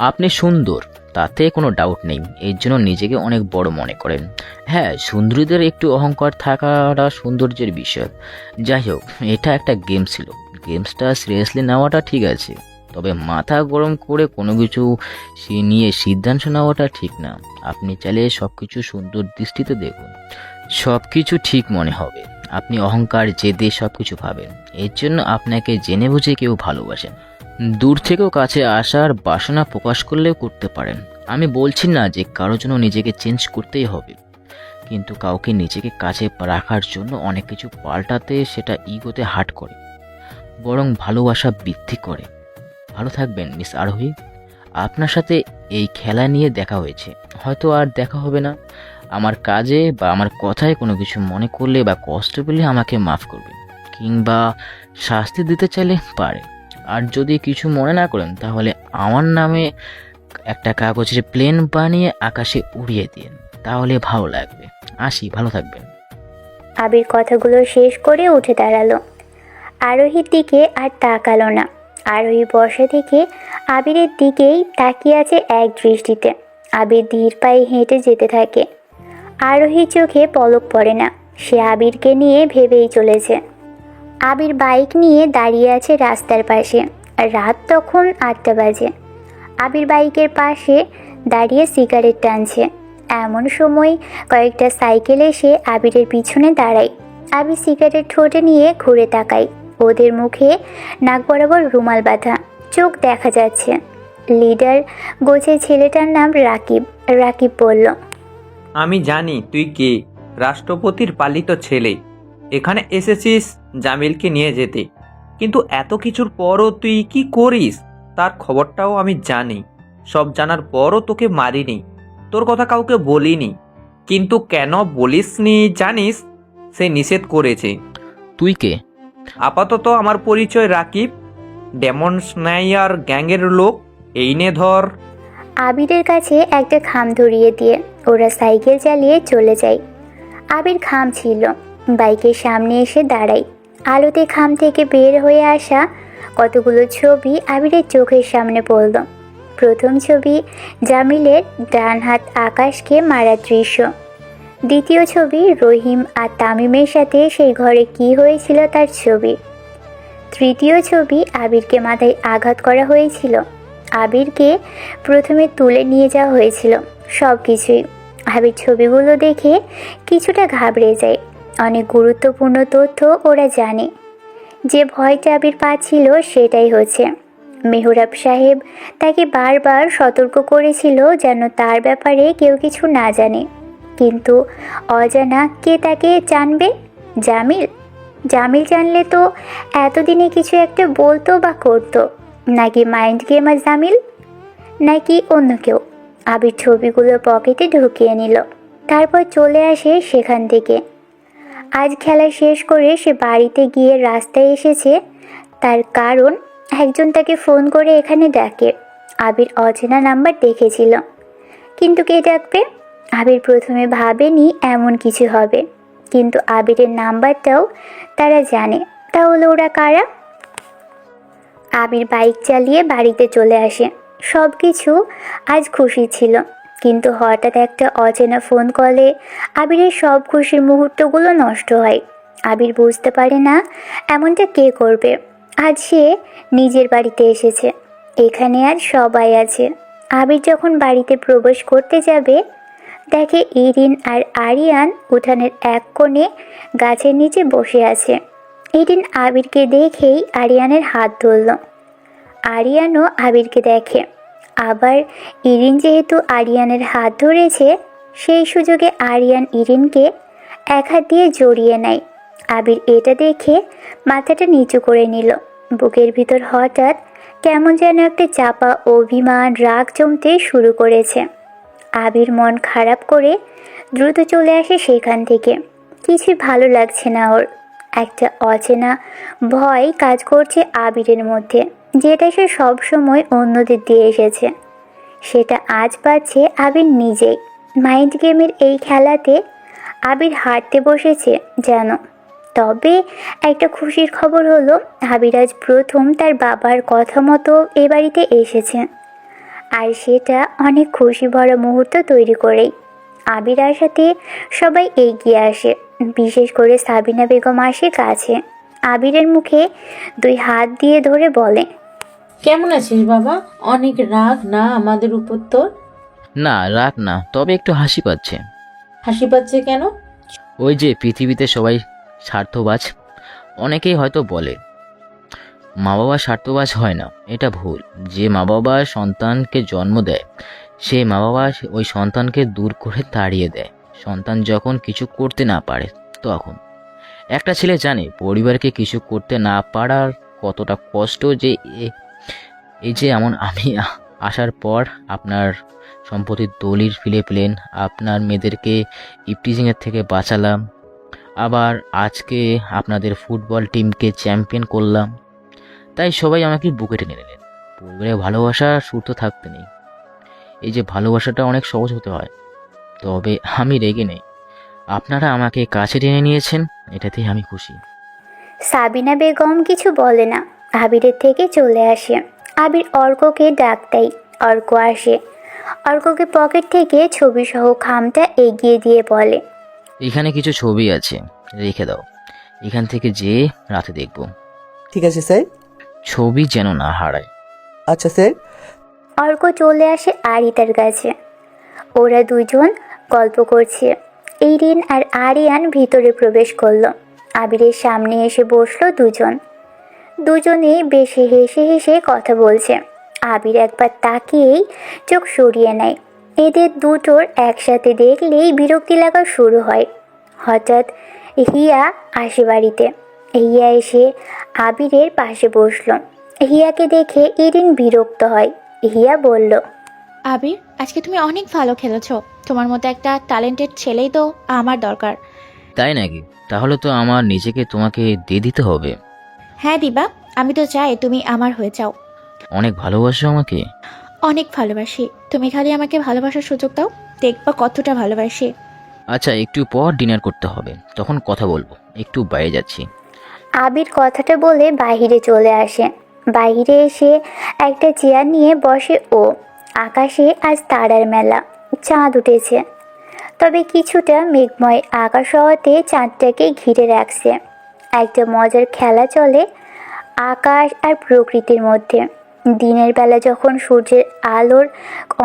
আপনি সুন্দর, তাতে কোনো ডাউট নেই। এর জন্য নিজেকে অনেক বড় মনে করেন। হ্যাঁ, সুন্দরীদের একটু অহংকার থাকাটা সৌন্দর্যের বিষয়। যাই হোক, এটা একটা গেম ছিল। গেমসটা সিরিয়াসলি নেওয়াটা ঠিক আছে, তবে মাথা গরম করে কোনো কিছু নিয়ে সিদ্ধান্ত নেওয়াটা ঠিক না। আপনি চাইলে সব কিছু সুন্দর দৃষ্টিতে দেখুন, সব কিছু ঠিক মনে হবে। আপনি অহংকার, জেদে সব কিছু ভাবেন। এর জন্য আপনাকে জেনে বুঝে কেউ ভালোবাসেন। দূর থেকেও কাছে আসার বাসনা প্রকাশ করলেও করতে পারেন। আমি বলছি না যে কারোর জন্য নিজেকে চেঞ্জ করতেই হবে, কিন্তু কাউকে নিজেকে কাছে রাখার জন্য অনেক কিছু পাল্টাতে সেটা ইগোতে হার্ট করে, বরং ভালোবাসা বৃদ্ধি করে। ভালো থাকবেন মিস আরোহী। আপনার সাথে এই খেলা নিয়ে দেখা হয়েছে, হয়তো আর দেখা হবে না। আমার কাজে বা আমার কথায় কোনো কিছু মনে করলে বা কষ্ট পেলে আমাকে মাফ করবেন, কিংবা শাস্তি দিতে চাইলে পারে। আর যদি কিছু মনে না করেন তাহলে আমার নামে একটা কাগজের প্লেন বানিয়ে আকাশে উড়িয়ে দিন, তাহলে ভালো লাগবে। আসি, ভালো থাকবেন। আবির কথাগুলো শেষ করে উঠে দাঁড়ালো। আরোহীর দিকে আর তাকালো না। আরোহী বসা থেকে আবিরের দিকেই তাকিয়ে আছে এক দৃষ্টিতে। আবির ধীর পায়ে হেঁটে যেতে থাকে। আরোহীর চোখে পলক পড়ে না, সে আবিরকে নিয়ে ভেবেই চলেছে। আবির বাইক নিয়ে দাঁড়িয়ে আছে রাস্তার পাশে। রাত তখন 8টা বাজে। আবির বাইকের পাশে দাঁড়িয়ে সিগারেট টানছে। এমন সময় কয়েকটা সাইকেল এসে আবিরের পিছনে দাঁড়ায়। আবির সিগারেট ঠোঁটে নিয়ে ঘুরে তাকায়। ওদের মুখে নাক বরাবর রুমাল বাঁধা, চোখ দেখা যাচ্ছে। লিডার গোছের ছেলেটার নাম রাকিব। রাকিব বলল, আমি জানি তুই কে, রাষ্ট্রপতির পালিত ছেলে। এখানে এসেছিস জামিলকে নিয়ে যেতে, কিন্তু এত কিছুর পরও তুই কি করিস তার খবরটাও আমি জানি। সব জানার পরও তোকে মারিনি, তোর কথা কাউকে বলিনি। কিন্তু কেন বলিসনি জানিস? সে নিষেধ করেছে। তুই কে? আপাতত আমার পরিচয় রাকিব, ডেমন স্নাইয়ার গ্যাংয়ের লোক। এই নে ধর। আবিরের কাছে একটা খাম ধরিয়ে দিয়ে ওরা সাইকেল চালিয়ে চলে যায়। আবির খাম ছিল, বাইকের সামনে এসে দাঁড়ায়। আলোতে খাম থেকে বের হয়ে আসা কতগুলো ছবি আবিরের চোখের সামনে পড়ল। প্রথম ছবি জামিলের ডান হাত আকাশকে মারার দৃশ্য। দ্বিতীয় ছবি রহিম আর তামিমের সাথে সেই ঘরে কি হয়েছিল তার ছবি। তৃতীয় ছবি আবিরকে মাথায় আঘাত করা হয়েছিল, আবিরকে প্রথমে তুলে নিয়ে যাওয়া হয়েছিল, সব কিছুই। আবির ছবিগুলো দেখে কিছুটা ঘাবড়ে যায়। অনেক গুরুত্বপূর্ণ তথ্য ওরা জানে। যে ভয়টা আবির পাচ্ছিল সেটাই হচ্ছে, মেহরাব সাহেব তাকে বারবার সতর্ক করেছিল যেন তার ব্যাপারে কেউ কিছু না জানে। কিন্তু অজানা কে তাকে জানবে? জামিল। জামিল জানলে তো এতদিনে কিছু একটা বলতো বা করতো। নাকি মাইন্ড গেমার জামিল, নাকি অন্য কেউ? আবির ছবিগুলো পকেটে ঢুকিয়ে নিল, তারপর চলে আসে সেখান থেকে। আজ খেলা শেষ করে সে বাড়িতে গিয়ে রাস্তায় এসেছে, তার কারণ একজন তাকে ফোন করে এখানে ডাকে। আবির অচেনা নাম্বার দেখেছিল, কিন্তু কে ডাকবে? আবির প্রথমে ভাবেনি এমন কিছু হবে, কিন্তু আবিরের নাম্বারটাও তারা জানে। তাহলে ওরা কারা? আবির বাইক চালিয়ে বাড়িতে চলে আসে। সব কিছু আজ খুশি ছিল, কিন্তু হঠাৎ একটা অচেনা ফোন কলে আবিরের সব খুশির মুহূর্তগুলো নষ্ট হয়। আবির বুঝতে পারে না এমনটা কে করবে। আজ সে নিজের বাড়িতে এসেছে, এখানে আজ সবাই আছে। আবির যখন বাড়িতে প্রবেশ করতে যাবে, দেখে ইরিন আর আরিয়ান উঠানের এক কোণে গাছের নিচে বসে আছে। ইরিন আবিরকে দেখেই আরিয়ানের হাত ধরল। আরিয়ানও আবিরকে দেখে। আবার ইরিন যেহেতু আরিয়ানের হাত ধরেছে, সেই সুযোগে আরিয়ান ইরিনকে এক হাত দিয়ে জড়িয়ে নেয়। আবির এটা দেখে মাথাটা নিচু করে নিল। বুকের ভিতর হঠাৎ কেমন যেন একটা চাপা অভিমান, রাগ জমতে শুরু করেছে। আবির মন খারাপ করে দ্রুত চলে আসে সেখান থেকে। কিছুই ভালো লাগছে না ওর। একটা অচেনা ভয় কাজ করছে আবিরের মধ্যে, যেটা সে সবসময় অন্যদের দিয়ে এসেছে, সেটা আজ পাচ্ছে আবির নিজেই। মাইন্ড গেমের এই খেলাতে আবির হারতে বসেছে যেন। তবে একটা খুশির খবর হলো, আবির আজ প্রথম তার বাবার কথা মতো এ বাড়িতে এসেছে, আর সেটা অনেক খুশি ভরা মুহূর্ত তৈরি করেই। আবির আসাতে সবাই এগিয়ে আসে, বিশেষ করে সাবিনা বেগম আসে কাছে। আবিরের মুখে 2 হাত দিয়ে ধরে বলে, কেমন আছিস বাবা? অনেক রাগ না আমাদের উপর তোর? না, রাগ না, তবে একটু হাসি পাচ্ছে। হাসি পাচ্ছে কেন? ওই যে পৃথিবীতে সবাই স্বার্থবাজ। অনেকেই হয়তো বলে মা বাবা স্বার্থবাজ হয় না, এটা ভুল। যে মা বাবা সন্তানকে জন্ম দেয়, সেই মা বাবা ওই সন্তানকে দূর করে তাড়িয়ে দেয়। সন্তান যখন কিছু করতে না পারে, তখন একটা ছেলে জানে পরিবারকে কিছু করতে না পারার কতটা কষ্ট। যে এই যে এমন আমি আসার পর আপনার সম্পত্তির দলিল ফিরে পেলেন, আপনার মেয়েদেরকে ইপটিজিংয়ের থেকে বাঁচালাম, আবার আজকে আপনাদের ফুটবল টিমকে চ্যাম্পিয়ন করলাম, তাই সবাই আমাকে বুকে টেনে নিলেন। পরিবারে ভালোবাসা সুর তো থাকতে নেই। এই যে ভালোবাসাটা অনেক সহজ হতে হয়, তবে আমি রেগে নেই। আপনারা আমাকে কাছে টেনে নিয়েছেন, এটাতেই আমি খুশি। সাবিনা বেগম কিছু বলে না, আবিরের থেকে চলে আসে। আবির অর্ককে ডাক দেয়, অর্ক আসে। অর্ককে পকেট থেকে ছবি সহ খামটা এগিয়ে দিয়ে বলে, এখানে কিছু ছবি আছে, রেখে দাও, এখান থেকে যে রাতে দেখব। ঠিক আছে স্যার। ছবি যেন না হারায়। আচ্ছা স্যার। অর্ক চলে আসে আরিতার কাছে। ওরা দুজন গল্প করছে। ইরিন আর আরিয়ান ভিতরে প্রবেশ করলো। আবিরের সামনে এসে বসলো দুজনেই বেশ হেসে হেসে কথা বলছে। আবির একবার তাকিয়েই চোখ সরিয়ে নেয়। এদের দুটোর একসাথে দেখলেই বিরক্তি লাগা শুরু হয়। হঠাৎ হিয়া আসে বাড়িতে। হিয়া এসে আবিরের পাশে বসলো। হিয়াকে দেখে ইরিন বিরক্ত হয়। হিয়া বলল, আবির, আজকে তুমি অনেক ভালো খেলেছো। তোমার মতো একটা ট্যালেন্টেড ছেলেই তো আমার দরকার। তাই নাকি? তাহলে তো আমার নিজেকে তোমাকে দিয়ে দিতে হবে। হ্যাঁ দিবা, আমি তো চাই তুমি আমার হয়ে যাও। অনেক ভালোবাসো আমাকে? অনেক ভালোবাসি। তুমি খালি আমাকে ভালোবাসার সুযোগ দাও, দেখবা কতটা ভালোবাসি। আচ্ছা, একটু পর ডিনার করতে হবে, তখন কথা বলবো। একটু বাইরে যাচ্ছি। আবির কথাটা বলে বাহিরে চলে আসে। বাইরে এসে একটা চেয়ার নিয়ে বসে ও। আকাশে আজ তারার মেলা, চাঁদ উঠেছে, তবে কিছুটা মেঘময় আকাশ হওয়াতে চাঁদটাকে ঘিরে রাখছে। একটা মজার খেলা চলে আকাশ আর প্রকৃতির মধ্যে। দিনের বেলা যখন সূর্যের আলোর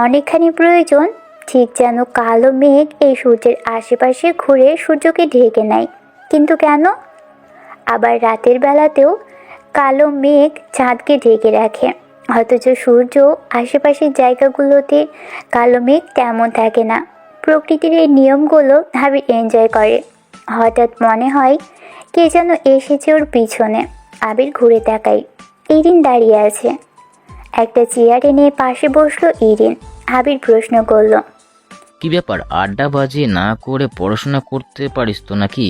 অনেকখানি প্রয়োজন, ঠিক যেন কালো মেঘ এই সূর্যের আশেপাশে ঘুরে সূর্যকে ঢেকে নেয়। কিন্তু কেন? আবার রাতের বেলাতেও কালো মেঘ চাঁদকে ঢেকে রাখে, অথচ সূর্য আশেপাশের জায়গাগুলোতে কালো মেঘ তেমন থাকে না। প্রকৃতির এই নিয়মগুলো আবির এনজয় করে। হঠাৎ মনে হয় কে যেন এসেছে ওর পিছনে। আবির ঘুরে তাকায়, ইরিন দাঁড়িয়ে আছে। একটা চেয়ার এনে পাশে বসলো ইরিন। আবির প্রশ্ন করল, কি ব্যাপার, আড্ডাবাজি না করে পড়াশোনা করতে পারিস তো নাকি?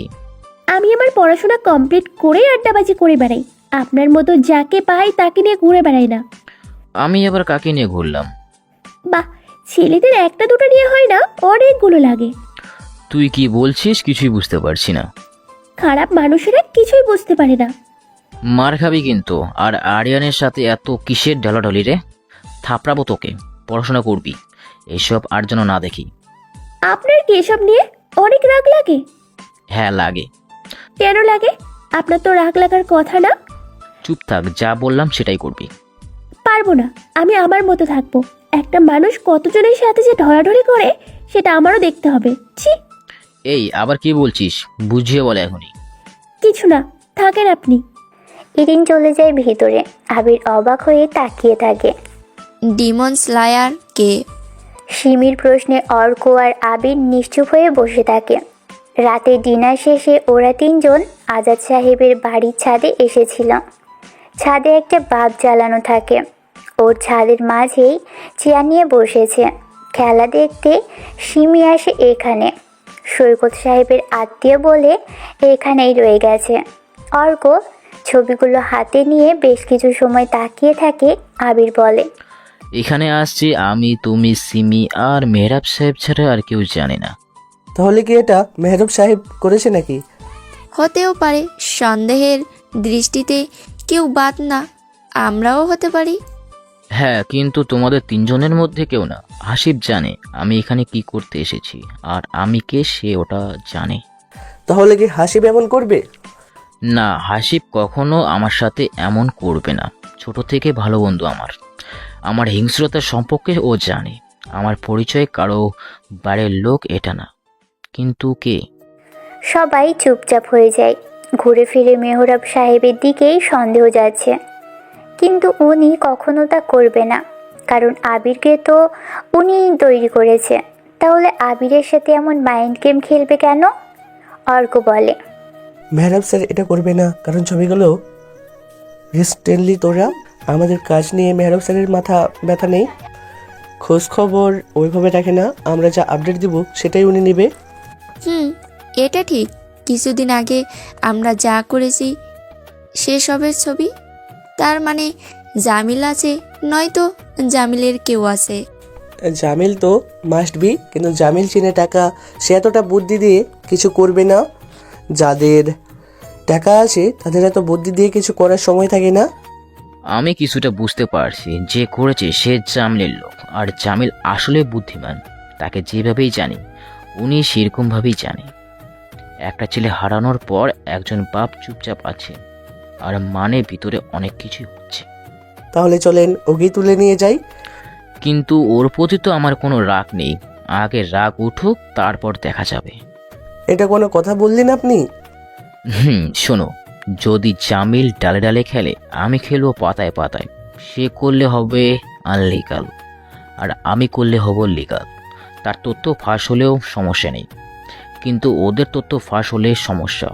আমি আমার পড়াশোনা কমপ্লিট করে আড্ডাবাজি করে বেড়াই, আপনার মতো যাকে পাই তাকে নিয়ে ঘুরে বেড়াই না। আমি এবার কাকে নিয়ে ঘুরলাম? বাহ, ছেলেদের একটা দুটো নিয়ে হয় না, অনেকগুলো লাগে। তুই কি বলছিস কিছুই বুঝতে পারছি না। খারাপ মানুষেরা কিছুই বুঝতে পারে না। মার খাবি কিন্তু। আর আরিয়ানের সাথে এত কিসের ঢলাঢলি রে? থাপড়াবো তোকে। পড়াশোনা করবি, এসব আর যেন না দেখি। আপনার কি এসব নিয়ে অনেক রাগ লাগে? হ্যাঁ লাগে। কেন লাগে? আপনার তো রাগ লাগার কথা না। চুপ থাক, যা বললাম সেটাই করবি। পারবো না, আমি আমার মতো থাকবো। একটা মানুষ কতজনের সাথে যে ঢলাঢলি করে সেটা আমারও দেখতে হবে। ছি। এই আবার কি বলছিস? বুঝিয়ে বলে এখনই। কিছু না, থাকেন আপনি। ইরিন চলে যায় ভিতরে। আবির অবাক হয়ে তাকিয়ে থাকে। ডিমন স্লায়ার কে? সিমির প্রশ্নে অর্ক আর আবির নিশ্চুপ হয়ে বসে থাকে। রাতে ডিনার শেষে ওরা তিনজন আজাদ সাহেবের বাড়ির ছাদে এসেছিল। ছাদে একটা বাল্ব জ্বালানো থাকে। ওর ছাদের মাঝেই চেয়ার নিয়ে বসেছে। খেলা দেখতে সিমি আসে এখানে। সৈকত সাহেবের আত্মীয় বলে এখানেই রয়ে গেছে। অর্ক ছবিগুলো হাতে নিয়ে বেশ কিছু সময় তাকিয়ে থাকে। আবির বলে, এখানে আসছি আমি, তুমি, সিমি আর মেহরাব সাহেব ছাড়া আর কেউ জানে না। তাহলে কি এটা মেহরব সাহেব করেছে নাকি? হতেও পারে, সন্দেহের দৃষ্টিতে কেউ বাদ না, আমরাও হতে পারি। হ্যাঁ, কিন্তু তোমাদের তিনজনের মধ্যে কেউ না। হাসিব জানে আমি এখানে কি করতে এসেছি, আর আমি কে সে ওটা জানে। তাহলে কি হাসিব এমন করবে? না, হাসিব কখনো আমার সাথে এমন করবে না। ছোট থেকে ভালো বন্ধু আমার। আমার হিংস্রতার সম্পর্কে ও জানে। আমার পরিচয় কারো বাড়ির লোক এটা না। কিন্তু কে? সবাই চুপচাপ হয়ে যায়। ঘুরে ফিরে মেহরাব সাহেবের দিকেই সন্দেহ যাচ্ছে, কিন্তু উনি কখনো তা করবে না, কারণ আবিরকে তো উনি তৈরি করেছে। তাহলে আবিরের সাথে এমন মাইন্ড গেম খেলবে কেন? অর্ক বলে, মেহরাব স্যার এটা করবে না, কারণ ছবিগুলো রিস্টেনলি তোরা আমাদের কাজ নিয়ে মেহরাব স্যারের মাথা ব্যথা নেই। খোঁজ খবর ওইভাবে রাখে না, আমরা যা আপডেট দিব সেটাই উনি নেবে। এটা ঠিক। কিছুদিন আগে আমরা যা করেছি সেসবের ছবি। তার মানে জামিল আছে, নয়তো জামিলের কেউ আছে। জামিল তো মাস্ট বি, কিন্তু জামিল চিনে টাকা, সে এতটা বুদ্ধি দিয়ে কিছু করবে না। যাদের টাকা আছে তাদের এত বুদ্ধি দিয়ে কিছু করার সময় থাকে না। আমি কিছুটা বুঝতে পারছি, যে করেছে সে জামিলের লোক। আর জামিল আসলে বুদ্ধিমান। তাকে যেভাবেই জানি উনি সেরকমভাবেই জানে। একটা ছেলে হারানোর পর একজন বাপ চুপচাপ আছে, আর মানে ভিতরে অনেক কিছুই হচ্ছে। তাহলে চলেন ওকেই তুলে নিয়ে যাই। কিন্তু ওর প্রতি তো আমার কোনো রাগ নেই। আগে রাগ উঠুক, তারপর দেখা যাবে। এটা কোনো কথা বললেন আপনি? শোনো, যদি জামিল ডালে ডালে খেলে, আমি খেলবো পাতায় পাতায়। সে করলে হবে আনলিগাল, আর আমি করলে হব লিগাল। তার তথ্য ফাঁস হলেও সমস্যা নেই, কিন্তু ওদের তথ্য ফাঁস হলে সমস্যা।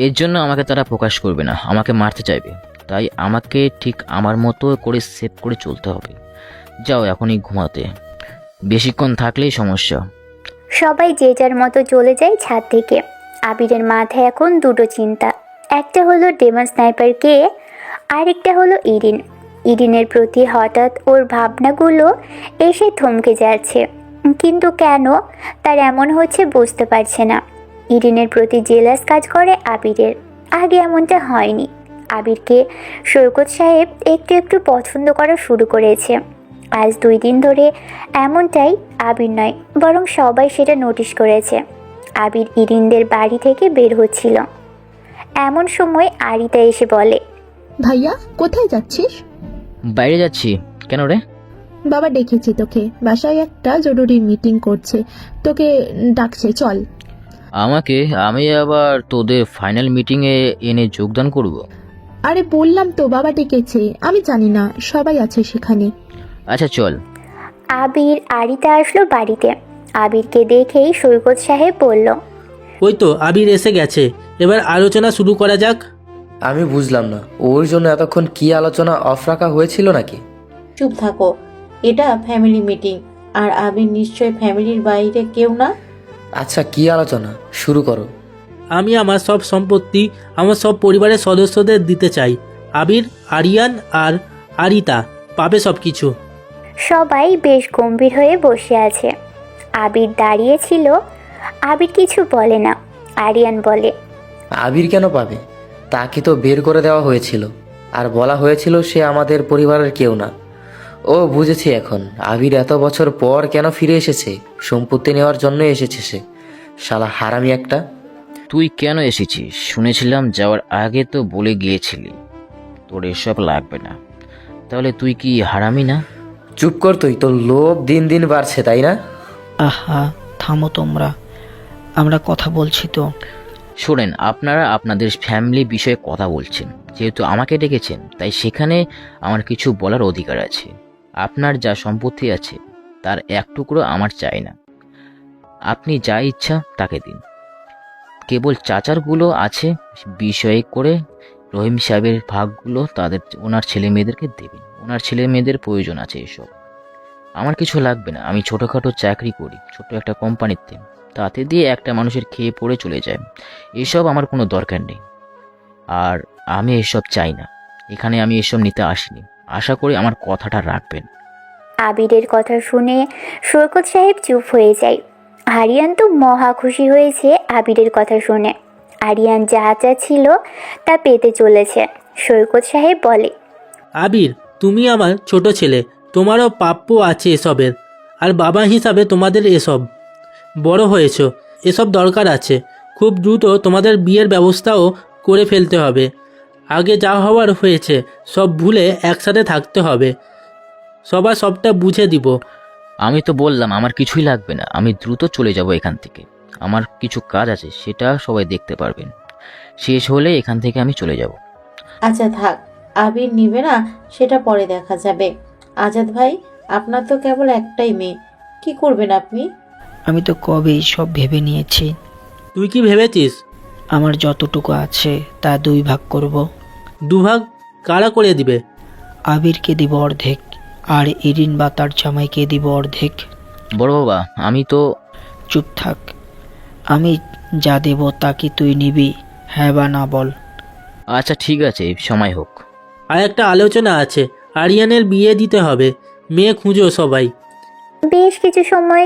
এর জন্য আমাকে তারা প্রকাশ করবে না, আমাকে মারতে চাইবে। তাই আমাকে ঠিক আমার মতো করে সেভ করে চলতে হবে। যাও এখনই ঘুমাতে, বেশিক্ষণ থাকলেই সমস্যা। সবাই যে যার মতো চলে যায় ছাদ থেকে। আবিরের মাথায় এখন দুটো চিন্তা। একটা হলো ডেমন স্নাইপার কে, আরেকটা হলো ইরিন। ইরিনের প্রতি হঠাৎ ওর ভাবনাগুলো এসে থমকে যাচ্ছে, কিন্তু কেন তার এমন হচ্ছে বুঝতে পারছে না। ইরিনের প্রতি জেলাস কাজ করে আবিরের। আগে এমনটা হয়নি। আবিরকে সৈকত সাহেব একটু একটু পছন্দ করা শুরু করেছে। আজ 2 দিন ধরে এমনটাই আবির নয়, বরং সবাই সেটা নোটিশ করেছে। আবির ইরিনদের বাড়ি থেকে বের হচ্ছিল, এমন সময় আরিতা এসে বলে, ভাইয়া কোথায় যাচ্ছিস? বাইরে যাচ্ছি। কেন রে? বাবা ডেকেছি তোকে, বাসায় একটা জরুরি মিটিং করছে, তোকে ডাকছে, চল। আমাকে? আমি আবার তোদের ফাইনাল মিটিংয়ে এনে যোগদান করব? আরে বললাম তো বাবা ডেকেছে, আমি জানি না, সবাই আছে সেখানে। আচ্ছা চল। আবির আরিতা আসলো বাড়িতে। আবিরকে দেখেই সৈকত সাহেব বলল, ওই তো আবির এসে গেছে, এবার আলোচনা শুরু করা যাক। আমি বুঝলাম না, ওর জন্য এতক্ষণ কি আলোচনা অফ রাখা হয়েছিল নাকি? চুপ থাকো, এটা ফ্যামিলি মিটিং, আর আবির নিশ্চয় ফ্যামিলির বাইরে কেউ না। আচ্ছা কি আলোচনা, শুরু করো। আমি আমার সব সম্পত্তি আমার সব পরিবারের সদস্যদের দিতে চাই। আবির, আরিয়ান আর আরিতা পাবে সব কিছু। সবাই বেশ গম্ভীর হয়ে বসে আছে। আবির দাঁড়িয়েছিল। আবির কিছু বলে না। আরিয়ান বলে, আবির কেন পাবে? তাকে তো বের করে দেওয়া হয়েছিল, আর বলা হয়েছিল সে আমাদের পরিবারের কেউ না। ও বুঝেছি এখন, আবির এত বছর পর কেন ফিরে এসেছে। সম্পত্তি নেওয়ার জন্য এসেছে সে, শালা হারামি একটা। তুই কেন এসেছিস? শুনেছিলাম যাওয়ার আগে তো বলে গিয়েছিলি তোর এসব লাগবে না। তাহলে তুই কি হারামি না? চুপ কর তুই, তোর লোভ দিন দিন বাড়ছে তাই না? আহা, থামো তোমরা, আমরা কথা বলছি তো। শোনেন, আপনারা আপনাদের ফ্যামিলি বিষয়ে কথা বলছেন, যেহেতু আমাকে ডেকেছেন তাই সেখানে আমার কিছু বলার অধিকার আছে। আপনার যা সম্পত্তি আছে তার এক টুকরো আমার চাই না। আপনি যা ইচ্ছা তাকে দিন। কেবল চাচারগুলো আছে বিষয়ে করে রহিম সাহেবের ভাগগুলো ওনার ছেলে মেয়েদেরকে দেবেন। ওনার ছেলে মেয়েদের প্রয়োজন আছে এসব। আমার কিছু লাগবে না। আমি ছোটোখাটো চাকরি করি ছোট একটা কোম্পানিতে, তাতে দিয়ে একটা মানুষের খেয়ে পড়ে চলে যায়। এসব আমার কোনো দরকার নেই, আর আমি এসব চাই না। এখানে আমি এসব নিতে আসিনি। আশা করি আমার কথাটা রাখবেন। আবিরের কথা শুনে সৈকত সাহেব চুপ হয়ে যায়। আরিয়ান তো মহা খুশি হয়েছে আবিরের কথা শুনে। আরিয়ান যা চাচ্ছিল তা পেতে চলেছে। সৈকত সাহেব বলে, আবির, তুমি আমার ছোট ছেলে, তোমারও প্রাপ্য আছে এসবের, আর বাবা হিসাবে তোমাদের এসব বড় হয়েছ, এসব দরকার আছে। খুব দ্রুত তোমাদের বিয়ের ব্যবস্থাও করে ফেলতে হবে। আগে যা হওয়ার হয়েছে সব ভুলে একসাথে থাকতে হবে। সবার সবটা বুঝে দিব। আমি তো বললাম আমার কিছুই লাগবে না। আমি দ্রুত চলে যাব এখান থেকে। আমার কিছু কাজ আছে, সেটা সবাই দেখতে পারবেন। শেষ হলে এখান থেকে আমি চলে যাব। আচ্ছা থাক, আবির নিবে না সেটা পরে দেখা যাবে। আজাদ ভাই, আপনার তো কেবল একটাই মেয়ে, কি করবেন আপনি? আমি তো কবেই সব ভেবে নিয়েছি। তুই কি ভেবেছিস? আমার যতটুকু আছে তা 2 ভাগ করব। 2 ভাগ কারা করে দিবে? আবিরকে দিব অর্ধেক, আর ইরিন বা তার জামাইকে দিব অর্ধেক। বড় বাবা, আমি তো... চুপ থাক। আমি যা দেব তা কি তুই নিবি, হ্যাঁ বা না বল? আচ্ছা ঠিক আছে, সময় হোক। আর একটা আলোচনা আছে, আরিয়ানের বিয়ে দিতে হবে। মেয়ে খুঁজো সবাই। বেশ কিছু সময়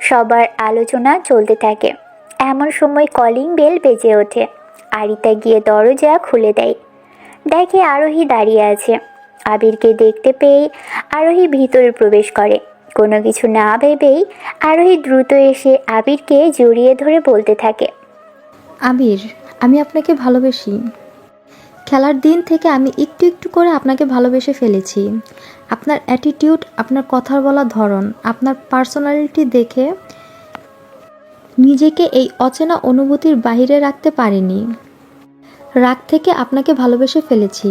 সবার আলোচনা চলতে থাকে। এমন সময় কলিং বেল বেজে ওঠে। আরিতা গিয়ে দরজা খুলে দেয়। দেখে আরোহী দাঁড়িয়ে আছে। আবিরকে দেখতে পেয়ে আরোহী ভিতরে প্রবেশ করে। কোনো কিছু না ভেবেই আরোহী দ্রুত এসে আবিরকে জড়িয়ে ধরে বলতে থাকে, আবির, আমি আপনাকে ভালোবাসি। খেলার দিন থেকে আমি একটু একটু করে আপনাকে ভালোবেসে ফেলেছি। আপনার অ্যাটিটিউড, আপনার কথা বলার ধরন, আপনার পার্সোনালিটি দেখে নিজেকে এই অচেনা অনুভূতির বাইরে রাখতে পারিনি। রাগ থেকে আপনাকে ভালোবেসে ফেলেছি।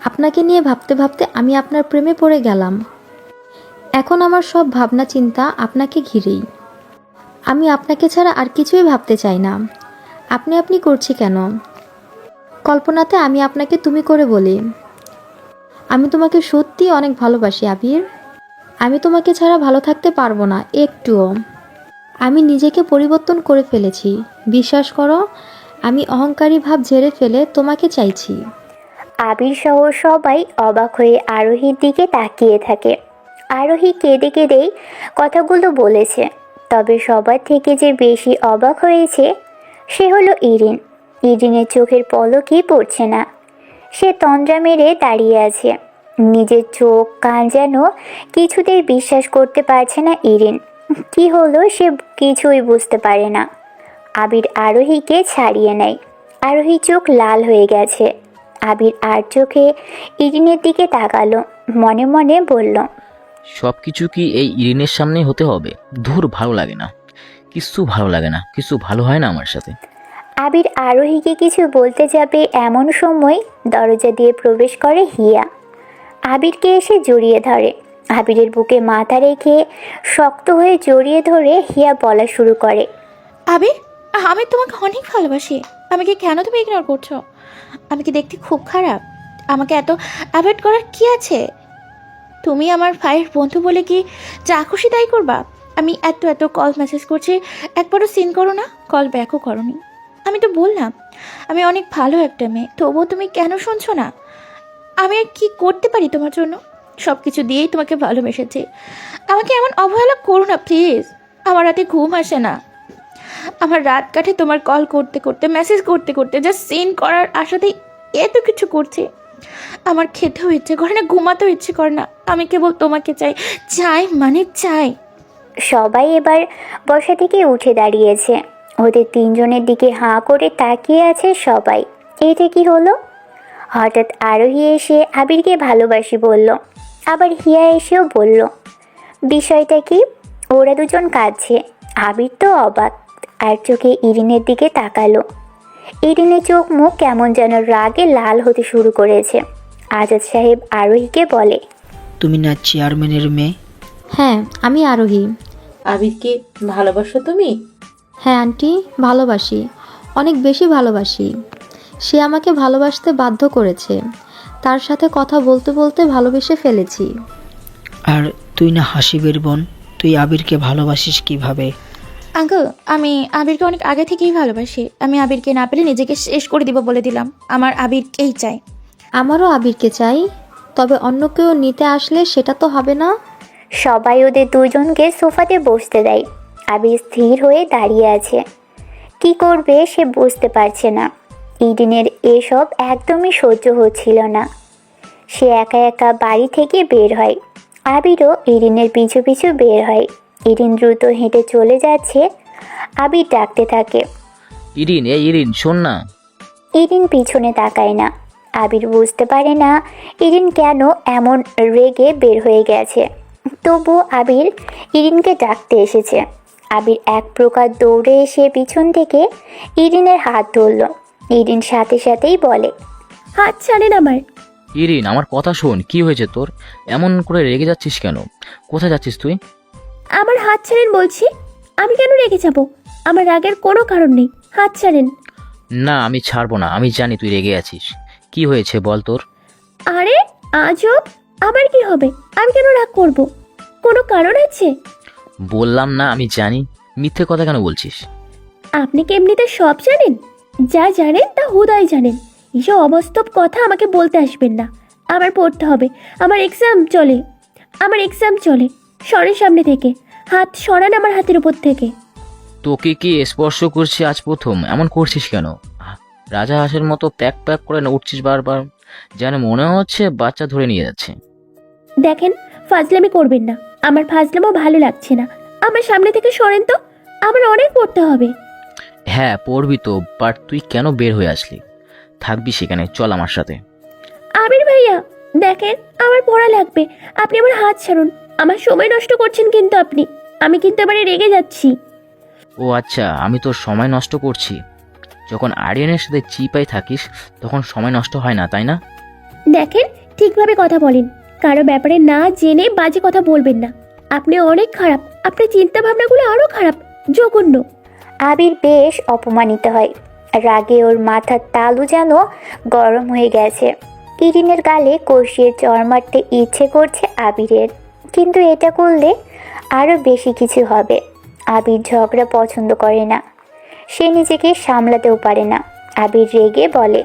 আপনাকে নিয়ে ভাবতে ভাবতে আমি আপনার প্রেমে পড়ে গেলাম। এখন আমার সব ভাবনা চিন্তা আপনাকে ঘিরেই। আমি আপনাকে ছাড়া আর কিছুই ভাবতে চাই না। আপনি করছি কেন? কল্পনাতে আমি আপনাকে তুমি করে বলি। আমি তোমাকে সত্যি অনেক ভালোবাসি আবির। আমি তোমাকে ছাড়া ভালো থাকতে পারবো না একটুও। আমি নিজেকে পরিবর্তন করে ফেলেছি। বিশ্বাস করো, আমি অহংকারী ভাব ঝেড়ে ফেলে তোমাকে চাইছি। আবির সহ সবাই অবাক হয়ে আরোহীর দিকে তাকিয়ে থাকে। আরোহী কেঁদে কেঁদেই কথাগুলো বলেছে। তবে সবার থেকে যে বেশি অবাক হয়েছে সে হলো ইরিন। ইরিনের চোখের পলকই পড়ছে না। সে তন্দ্রা মেরে দাঁড়িয়ে আছে। নিজের চোখ কান যেন কিছুতেই বিশ্বাস করতে পারছে না ইরিন। কি হলো সে কিছুই বুঝতে পারে না। আবির আরোহীকে ছাড়িয়ে নেয়। আরোহী চোখ লাল হয়ে গেছে। আবির আর চোখে ইরিনের দিকে তাকালো, মনে মনে বলল, সব কিছু কি এই ইরিনের সামনে হতে হবে? ধুর, ভালো লাগে না, কিছু ভালো লাগে না, কিছু ভালো হয় না আমার সাথে। আবির আরোহীকে কিছু বলতে যাবে এমন সময় দরজা দিয়ে প্রবেশ করে হিয়া। আবিরকে এসে জড়িয়ে ধরে। আবিরের বুকে মাথা রেখে শক্ত হয়ে জড়িয়ে ধরে হিয়া বলা শুরু করে, আবির, আমি তোমাকে অনেক ভালোবাসি। আমাকে কেন তুমি ইগনোর করছো? আমি কি দেখতে খুব খারাপ? আমাকে এত অ্যাভয়েড করার কি আছে? তুমি আমার ভাইয়ের বন্ধু বলে কি যা খুশি তাই করবা? আমি এত এত কল মেসেজ করছি, একবারও সিন করো না, কল ব্যাকও করোনি। আমি তো বললাম আমি অনেক ভালো একটা মেয়ে, তবুও তুমি কেন শুনছো না? আমি আর কি করতে পারি তোমার জন্য? সব কিছু দিয়েই তোমাকে ভালোবেসেছি। আমাকে এমন অবহেলা করো না প্লিজ। আমার রাতে ঘুম আসে না। আমার রাত কাটে তোমার কল করতে করতে, মেসেজ করতে করতে, জাস্ট সিন করার আশাতেই এত কিছু করছে। আমার খেতেও ইচ্ছে করে না, ঘুমাতেও ইচ্ছে করে না। আমি কেবল তোমাকে চাই, চাই মানে চাই। সবাই এবার বসা থেকে উঠে দাঁড়িয়েছে। ওদের তিনজনের দিকে হাঁ করে তাকিয়ে আছে সবাই। এটা কি হলো? হঠাৎ আরোহী এসে আবিরকে ভালোবাসি বলল, আবার হিয়া এসেও বলল। বিষয়টা কি? ওরা দুজন কাঁদছে। আবির তো অবাক, আর চোখে ইরিনের দিকে তাকালো। ইরিনের চোখ মুখ কেমন যেন রাগে লাল হতে শুরু করেছে। আজাদ সাহেব আরোহীকে বলে, তুমি না চেয়ারম্যানের মেয়ে? হ্যাঁ, আমি আরোহী। আবিরকে ভালোবাসো তুমি? হ্যাঁ আন্টি, ভালোবাসি, অনেক বেশি ভালোবাসি। সে আমাকে ভালোবাসতে বাধ্য করেছে। তার সাথে কথা বলতে বলতে ভালোবেসে ফেলেছি। আর তুই না হাসিবের বোন, তুই আবিরকে ভালোবাসিস কিভাবে? আঙ্কেল, আমি আবিরকে অনেক আগে থেকেই ভালোবাসি। আমি আবিরকে না পেলে নিজেকে শেষ করে দিব বলে দিলাম। আমার আবিরকেই চাই। আমারও আবিরকে চাই, তবে অন্য কেউ নিতে আসলে সেটা তো হবে না। সবাই ওদের দুজনকে সোফাতে বসতে দেয়। আবির স্থির হয়ে দাঁড়িয়ে আছে। কি করবে সে বুঝতে পারছে না। ইরিনের এসব একদমই সহ্য হচ্ছিল না। সে একা একা বাড়ি থেকে বের হয়। আবিরও ইরিনের পিছু পিছু বের হয়। ইরিন দ্রুত হেঁটে চলে যাচ্ছে। আবির ডাকতে থাকে, ইরিন, এই ইরিন, শোন না। ইরিন পিছনে তাকায় না। আবির বুঝতে পারে না ইরিন কেন এমন রেগে বের হয়ে গেছে। তবু আবির ইরিনকে ডাকতে এসেছে। আবির এক প্রকার দৌড়ে এসে পিছন থেকে ইরিনের হাত ধরল। ইরিন সাথে সাথেই বলে, হাত ছাড়েন আমার। ইরিন, আমার কথা শোন, কি হয়েছে তোর? এমন করে রেগে যাচ্ছিস কেন? কোথায় যাচ্ছিস তুই? আমার হাত ছাড়েন বলছি। আমি কেন রেগে যাব? আমার রাগের কোনো কারণ নেই। হাত ছাড়েন। না, আমি ছাড়বো না। আমি জানি তুই রেগে আছিস। কি হয়েছে বল তোর? আরে আজব, আমার কি হবে? আমি কেন রাগ করব? কোনো কারণ আছে? বললাম না আমি জানি। মিথ্যে কথা কেন বলছিস? আপনি কি এমনিতে সব জানেন? যা জানেন তা হুদাই জানেন। এসব অবাস্তব কথা আমাকে বলতে আসবেন না। আমার পড়তে হবে, আমার এক্সাম চলে। সরেন সামনে থেকে। হাত সরান আমার হাতের উপর থেকে। তোকে কি স্পর্শ করছি আজ প্রথম? এমন করছিস কেন? রাজা হাঁসের মতো প্যাক প্যাক করে না উঠছিস বারবার, যেন মনে হচ্ছে বাচ্চা ধরে নিয়ে যাচ্ছে। দেখেন, ফাজলামি করবেন না। আমার ফাজলামও ভালো লাগছে না। আমার সামনে থেকে সরেন তো, আমার অনেক পড়তে হবে। হ্যাঁ পড়বি তো, বাট তুই কেন বের হয়ে আসলি? থাকবি সেখানে, চল আমার সাথে। আবির ভাইয়া, দেখেন আমার পড়া লাগবে। আপনি আমার হাত ছাড়ুন। আমার সময় নষ্ট করছেন কিন্তু আপনি। আমি কিন্তু এবারে রেগে যাচ্ছি। ও আচ্ছা, আমি তোর সময় নষ্ট করছি? যখন আরিয়ানের সাথে চিপাই থাকিস তখন সময় নষ্ট হয় না, তাই না? দেখেন, ঠিকভাবে কথা বলেন। কারো ব্যাপারে না জেনে বাজে কথা বলবেন না। আপনি অনেক খারাপ। আপনার চিন্তা ভাবনাগুলো আরো খারাপ, জঘন্য। আবির বেশ অপমানিত হয়। রাগে ওর মাথার তালু যেন গরম হয়ে গেছে। ইরিনের গালে কষিয়ে চড় মারতে ইচ্ছে করছে আবিরের, কিন্তু এটা করলে আরও বেশি কিছু হবে। আবির ঝগড়া পছন্দ করে না। সে নিজেকে সামলাতেও পারে না। আবির রেগে বলে,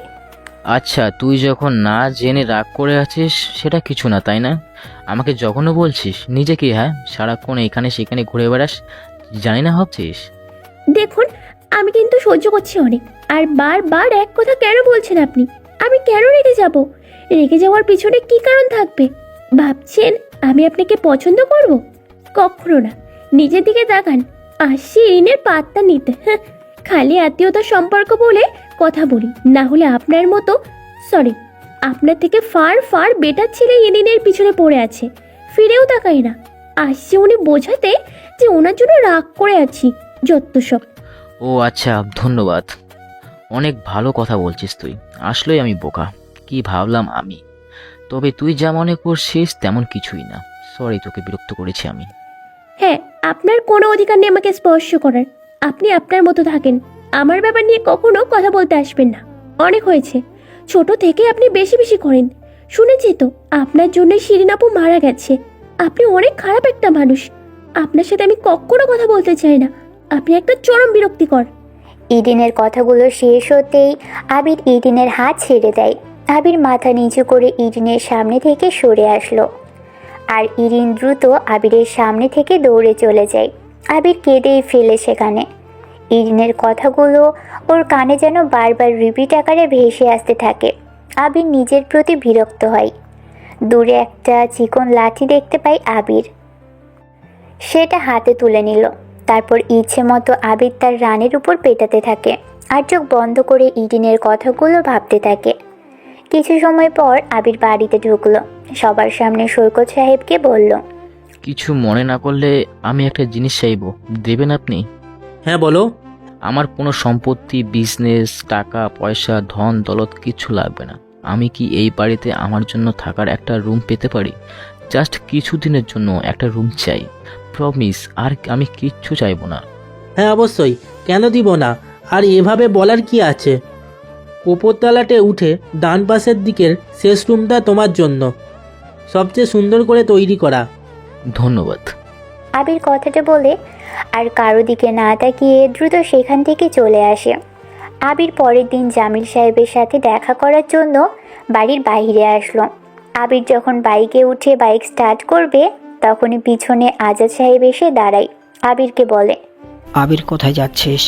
আচ্ছা, তুই যখন না জেনে রাগ করে আছিস সেটা কিছু না, তাই না? আমাকে যখনও বলছিস নিজেকে, হ্যাঁ, সারাক্ষণ এখানে সেখানে ঘুরে বেড়াস, জানি না ভাবছিস? দেখুন, আমি কিন্তু সহ্য করছি অনেক। আর বারবার এক কথা কেন বলছেন আপনি? আমি কেন রেগে যাব? রেগে যাওয়ার পিছনে কি কারণ থাকবে? ভাবছেন আমি আপনাকে পছন্দ করব? কখনো না। নিজের দিকে তাকান। আসছি ইরিনের পাত্তা নিতে। হ্যাঁ, খালি আত্মীয়তার সম্পর্ক বলে কথা বলি, না হলে আপনার মতো সরি আপনার থেকে ফার ফার বেটার ছেলে ইরিনের পিছনে পড়ে আছে, ফিরেও তাকাই না। আসছে উনি বোঝাতে যে ওনার জন্য রাগ করে আছি, যত সব। ও আচ্ছা, ধন্যবাদ। অনেক ভালো কথা বলছিস তুই। আসলেই আমি বোকা, কি ভাবলাম আমি। তবে তুই যা মনে করছিস তেমন কিছুই না। সরি, তোকে বিরক্ত করেছি আমি। হ্যাঁ, আপনার কোনো অধিকার নেই আমাকে স্পর্শ করার। আপনি আপনার মতো থাকেন, আমার ব্যাপার নিয়ে কখনো কথা বলতে আসবেন না। অনেক হয়েছে। ছোট থেকে আপনি বেশি বেশি করেন। শুনেছি তো আপনার জন্য শিরিন আপু মারা গেছে। আপনি অনেক খারাপ একটা মানুষ। আপনার সাথে আমি কখনো কথা বলতে চাই না। আপনি একটা চরম বিরক্তিকর। ইরিনের কথাগুলো শেষ হতেই আবির ইরিনের হাত ছেড়ে দেয়। আবির মাথা নিচু করে ইরিনের সামনে থেকে সরে আসলো, আর ইরিন দ্রুত আবিরের সামনে থেকে দৌড়ে চলে যায়। আবির কেঁদেই ফেলে সেখানে। ইরিনের কথাগুলো ওর কানে যেন বারবার রিপিট আকারে ভেসে আসতে থাকে। আবির নিজের প্রতি বিরক্ত হয়। দূরে একটা চিকন লাঠি দেখতে পায় আবির। সেটা হাতে তুলে নিল। তারপর ইচ্ছে মতো আবির তার রানের উপর পেটাতে থাকে আর চোখ বন্ধ করে ইরিনের কথাগুলো ভাবতে থাকে। কিছু সময় পর আবির বাড়িতে ঢুকলো। সবার সামনে সৈকত সাহেবকে বলল, কিছু মনে না করলে আমি একটা জিনিস চাইবো, দেবেন আপনি? হ্যাঁ বলো। আমার কোনো সম্পত্তি, বিজনেস, টাকা পয়সা, ধন দৌলত কিছু লাগবে না। আমি কি এই বাড়িতে আমার জন্য থাকার একটা রুম পেতে পারি? জাস্ট কিছুদিনের জন্য একটা রুম চাই, প্রমিস। আর আমি কিচ্ছু চাইবো না। হ্যাঁ অবশ্যই, কেন দিব না? আর এভাবে বলার কি আছে? উপরতলাতে উঠে ডান পাশের দিকের শেষ রুমটা তোমার জন্য, সবচেয়ে সুন্দর করে তৈরি করা। ধন্যবাদ। আবির কথাটা বলে আর কারো দিকে না তাকিয়ে দ্রুত সেখান থেকে চলে আসে। আবির পরের দিন জামিল সাহেবের সাথে দেখা করার জন্য বাড়ির বাইরে আসলো। আবির যখন বাইকে উঠে বাইক স্টার্ট করবে তখনই পিছনে আজাদ সাহেব এসে দাঁড়ায়। আবিরকে বলে, আবির কোথায় যাচ্ছিস?